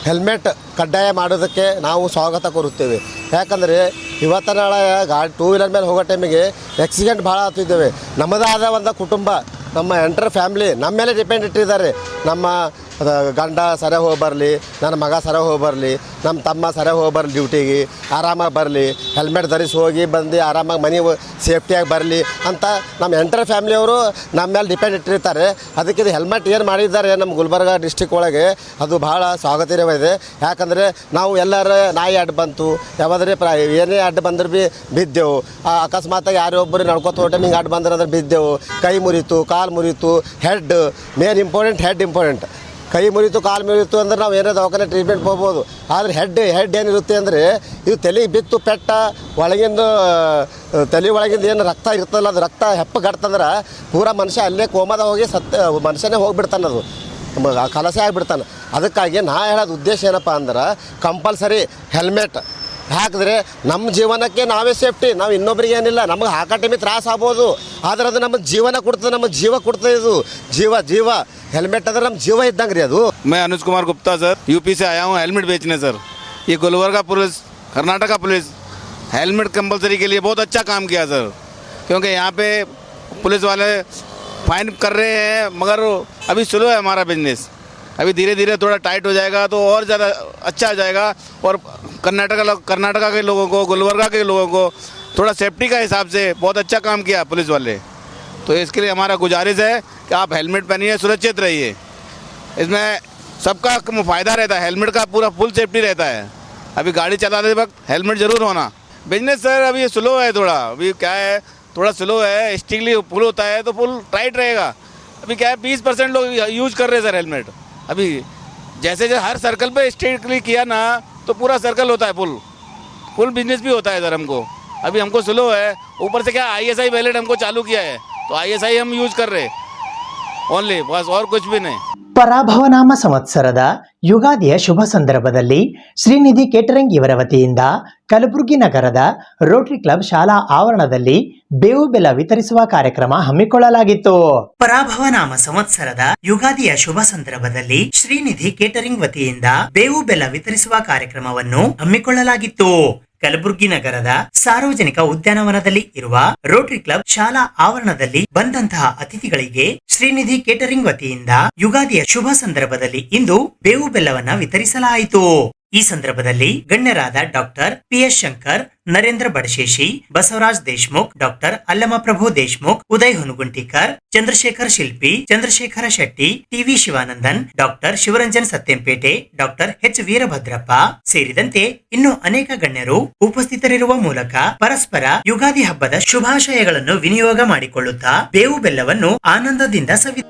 ಹೆಲ್ಮೆಟ್ ಕಡ್ಡಾಯ ಮಾಡೋದಕ್ಕೆ ನಾವು ಸ್ವಾಗತ ಕೋರುತ್ತೇವೆ. ಯಾಕಂದರೆ ಇವತ್ತು ನಾಳೆ ಗಾಡಿ ಟೂ ವೀಲರ್ ಮೇಲೆ ಹೋಗೋ ಟೈಮಿಗೆ ಆಕ್ಸಿಡೆಂಟ್ ಭಾಳ ಆಗ್ತಿದ್ದೇವೆ. ನಮ್ಮದಾದ ಒಂದು ಕುಟುಂಬ, ನಮ್ಮ ಎಂಟರ್ ಫ್ಯಾಮ್ಲಿ ನಮ್ಮ ಮೇಲೆ ಡಿಪೆಂಡ್ ಇಟ್ಟಿದ್ದಾರೆ. ನಮ್ಮ ಗಂಡ ಸರಿ ಹೋಗಿ ಬರಲಿ, ನನ್ನ ಮಗ ಸರಿ ಹೋಗಿ ಬರಲಿ, ನಮ್ಮ ತಮ್ಮ ಸರಿ ಹೋಗಿ ಬರಲಿ, ಡ್ಯೂಟಿಗೆ ಆರಾಮಾಗಿ ಬರಲಿ, ಹೆಲ್ಮೆಟ್ ಧರಿಸಿ ಹೋಗಿ ಬಂದು ಆರಾಮಾಗಿ ಮನೆ ಸೇಫ್ಟಿಯಾಗಿ ಬರಲಿ ಅಂತ ನಮ್ಮ ಎಂಟರ್ ಫ್ಯಾಮ್ಲಿಯವರು ನಮ್ಮ ಮೇಲೆ ಡಿಪೆಂಡ್ ಇಟ್ಟಿರ್ತಾರೆ. ಅದಕ್ಕೆ ಇದು ಹೆಲ್ಮೆಟ್ ಏನು ಮಾಡಿದ್ದಾರೆ ನಮ್ಮ ಗುಲ್ಬರ್ಗ ಡಿಸ್ಟಿಕ್ ಒಳಗೆ ಅದು ಭಾಳ ಸ್ವಾಗತಾರ್ಹವಿದೆ. ಯಾಕಂದರೆ ನಾವು ಎಲ್ಲರ ನಾಯಿ ಅಡ್ಡ ಬಂತು, ಯಾವಾದ್ರೆ ಏನೇ ಅಡ್ಡ ಬಂದ್ರೆ ಭೀ ಬಿದ್ದೆವು. ಅಕಸ್ಮಾತಾಗಿ ಯಾರೊಬ್ಬರು ನಡ್ಕೊತ ಹೋದ ಟೈಮಿಗೆ ಅಡ್ಡ ಬಂದ್ರೆ ಅಂದ್ರೆ ಬಿದ್ದೆವು. ಕೈ ಮುರಿತು, ಕಾಲು ಮುರಿತು, head main important, head important. ಕೈ ಮುರಿತು, ಕಾಲು ಮುರಿತು ಅಂದ್ರೆ ನಾವು ಏನೋ ದವಾಖಾನೆ ಟ್ರೀಟ್ಮೆಂಟ್ ಹೋಗ್ಬೋದು. ಆದರೆ ಹೆಡ್ ಏನಿರುತ್ತೆ ಅಂದರೆ ಇದು ತಲೆಗೆ ಬಿತ್ತು ಪೆಟ್ಟ ಒಳಗಿಂದ ತಲೆ ಒಳಗಿಂದ ಏನು ರಕ್ತ ಇರ್ತಲ್ಲ, ಅದು ರಕ್ತ ಹೆಪ್ಪಗಡ್ತಂದ್ರೆ ಪೂರಾ ಮನುಷ್ಯ ಅಲ್ಲೇ ಕೋಮದ ಹೋಗಿ ಮನುಷ್ಯನೇ ಹೋಗಿಬಿಡ್ತಾನೆ, ಅದು ಕಲಸೆ ಆಗಿಬಿಡ್ತಾನೆ. ಅದಕ್ಕಾಗಿ ನಾ ಹೇಳೋದು ಉದ್ದೇಶ ಏನಪ್ಪ ಅಂದ್ರೆ ಕಂಪಲ್ಸರಿ ಹೆಲ್ಮೆಟ್ ಹಾಕಿದ್ರೆ ನಮ್ಮ ಜೀವನಕ್ಕೆ ನಾವೇ ಸೇಫ್ಟಿ. ನಾವು ಇನ್ನೊಬ್ರಿಗೆ ಏನಿಲ್ಲ, ನಮಗೆ ಹಾಕೋ ಟೈಮಿಗೆ ತ್ರಾಸ ಆಗ್ಬೋದು, ಆದರೆ ಅದು ನಮ್ಮ ಜೀವನ ಕೊಡ್ತದೆ, ನಮ್ಮ ಜೀವ ಕೊಡ್ತದೆ. ಇದು ಜೀವ हेलमेट अगर हम जीवा इद्दंग रे। मैं अनुज कुमार गुप्ता सर, यूपी से आया हूँ हेलमेट बेचने सर। ये Gulbarga police, Karnataka police helmet compulsory के लिए बहुत अच्छा काम किया सर, क्योंकि यहाँ पे पुलिस वाले फाइन कर रहे हैं, मगर अभी स्लो है हमारा बिजनेस। अभी धीरे धीरे थोड़ा टाइट हो जाएगा तो और ज़्यादा अच्छा हो जाएगा। और कर्नाटका के लोगों को, गुलबर्गा के लोगों को थोड़ा सेफ्टी का हिसाब से बहुत अच्छा काम किया पुलिस वाले। तो इसके लिए हमारा गुजारिश है कि आप हेलमेट पहनिए, सुरक्षित रहिए। इसमें सबका फ़ायदा रहता है, हेलमेट का पूरा फुल सेफ्टी रहता है। अभी गाड़ी चलाते वक्त हेलमेट ज़रूर होना। बिजनेस सर अभी स्लो है थोड़ा, अभी क्या है थोड़ा स्लो है। स्ट्रिक्टली फुल होता है तो फुल टाइट रहेगा। अभी क्या है 20% लोग यूज़ कर रहे हैं सर हेलमेट। अभी जैसे हर सर्कल पे स्ट्रिक्टली किया ना तो पूरा सर्कल होता है, फुल बिजनेस भी होता है सर हमको। अभी हमको स्लो है, ऊपर से क्या ISI वैलिड हमको चालू किया है, तो ISI हम यूज़ कर रहे हैं ओनली, बस और कुछ भी नहीं। ಪರಾಭವನಾಮ ಸಂವತ್ಸರದ ಯುಗಾದಿಯ ಶುಭ ಸಂದರ್ಭದಲ್ಲಿ ಶ್ರೀನಿಧಿ ಕೇಟರಿಂಗ್ ಇವರ ವತಿಯಿಂದ ಕಲಬುರಗಿ ನಗರದ ರೋಟರಿ ಕ್ಲಬ್ ಶಾಲಾ ಆವರಣದಲ್ಲಿ ಬೇವು ಬೆಲ್ಲ ವಿತರಿಸುವ ಕಾರ್ಯಕ್ರಮ ಹಮ್ಮಿಕೊಳ್ಳಲಾಗಿತ್ತು. ಪರಾಭವನಾಮ ಸಂವತ್ಸರದ ಯುಗಾದಿಯ ಶುಭ ಸಂದರ್ಭದಲ್ಲಿ ಶ್ರೀನಿಧಿ ಕೇಟರಿಂಗ್ ವತಿಯಿಂದ ಬೇವು ಬೆಲ್ಲ ವಿತರಿಸುವ ಕಾರ್ಯಕ್ರಮವನ್ನು ಹಮ್ಮಿಕೊಳ್ಳಲಾಗಿತ್ತು. ಕಲಬುರಗಿ ನಗರದ ಸಾರ್ವಜನಿಕ ಉದ್ಯಾನವನದಲ್ಲಿ ಇರುವ ರೋಟರಿ ಕ್ಲಬ್ ಶಾಲಾ ಆವರಣದಲ್ಲಿ ಬಂದಂತಹ ಅತಿಥಿಗಳಿಗೆ ಶ್ರೀನಿಧಿ ಕೇಟರಿಂಗ್ ವತಿಯಿಂದ ಯುಗಾದಿಯ ಶುಭ ಸಂದರ್ಭದಲ್ಲಿ ಇಂದು ಬೇವು ಬೆಲ್ಲವನ್ನ ವಿತರಿಸಲಾಯಿತು. ಈ ಸಂದರ್ಭದಲ್ಲಿ ಗಣ್ಯರಾದ doctor PS Shankar, Narendra Badasheshi, Basavaraj Deshmukh, doctor Allamaprabhu Deshmukh, Uday Hunaguntikar, Chandrashekhar Shilpi, Chandrashekhara Shetty, TV Shivanandan, doctor Shivaranjan Satyampete, doctor H Veerabhadrappa ಸೇರಿದಂತೆ ಇನ್ನು ಅನೇಕ ಗಣ್ಯರು ಉಪಸ್ಥಿತರಿರುವ ಮೂಲಕ ಪರಸ್ಪರ ಯುಗಾದಿ ಹಬ್ಬದ ಶುಭಾಶಯಗಳನ್ನು ವಿನಿಯೋಗ ಮಾಡಿಕೊಳ್ಳುತ್ತಾ ಬೇವು ಬೆಲ್ಲವನ್ನು ಆನಂದದಿಂದ ಸವಿ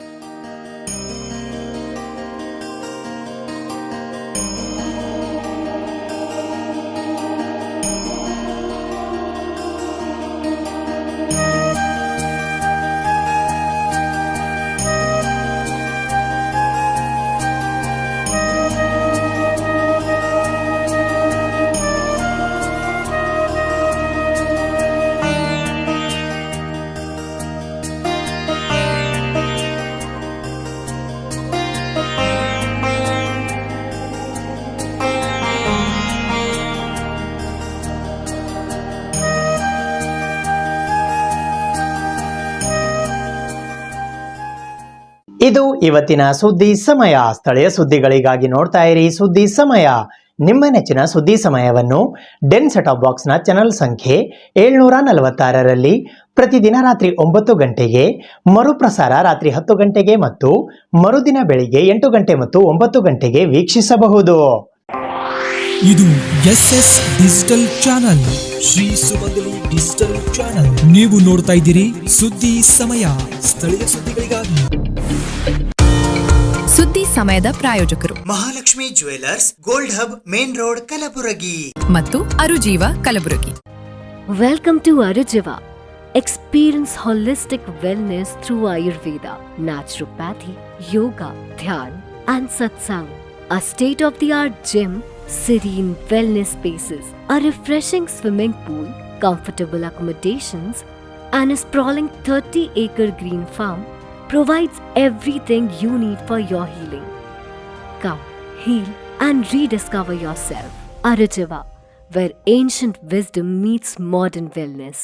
ಇದು ಇವತ್ತಿನ ಸುದ್ದಿ ಸಮಯ. ಸ್ಥಳೀಯ ಸುದ್ದಿಗಳಿಗಾಗಿ ನೋಡ್ತಾ ಇರಿ ಸುದ್ದಿ ಸಮಯ. ನಿಮ್ಮ ನೆಚ್ಚಿನ ಸುದ್ದಿ ಸಮಯವನ್ನು ಡೆನ್ ಸೆಟಾಪ್ ಬಾಕ್ಸ್ನ ಚಾನಲ್ ಸಂಖ್ಯೆ 746ರಲ್ಲಿ ಪ್ರತಿದಿನ ರಾತ್ರಿ 9 ಗಂಟೆಗೆ, ಮರುಪ್ರಸಾರ ರಾತ್ರಿ 10 ಗಂಟೆಗೆ ಮತ್ತು ಮರುದಿನ ಬೆಳಿಗ್ಗೆ 8 ಗಂಟೆ ಮತ್ತು 9 ಗಂಟೆಗೆ ವೀಕ್ಷಿಸಬಹುದು. ಇದು ಎಸ್ಎಸ್ ಡಿಜಿಟಲ್ ಚಾನಲ್, ಶ್ರೀ ಸುಮಂಗಲಿ ಡಿಜಿಟಲ್ ಚಾನಲ್. ನೀವು ನೋಡ್ತಾ ಇದ್ದೀರಿ ಸುದ್ದಿ ಸಮಯ, ಸ್ಥಳೀಯ ಸುದ್ದಿಗಳಿಗಾಗಿ. ಸುದ್ದಿ ಸಮಯದ ಪ್ರಾಯೋಜಕರು Mahalakshmi jewellers, gold hub, main road, Kalaburagi ಮತ್ತು ಅರುಜೀವ Kalaburagi. Welcome to Arujiva. Experience holistic wellness through Ayurveda, naturopathy, yoga, dhyan, and satsang. A state-of-the-art gym, serene wellness spaces, a refreshing swimming pool, comfortable accommodations, and a sprawling 30-acre green farm provides everything you need for your healing. Come, heal, and rediscover yourself. Arujiva, where ancient wisdom meets modern wellness.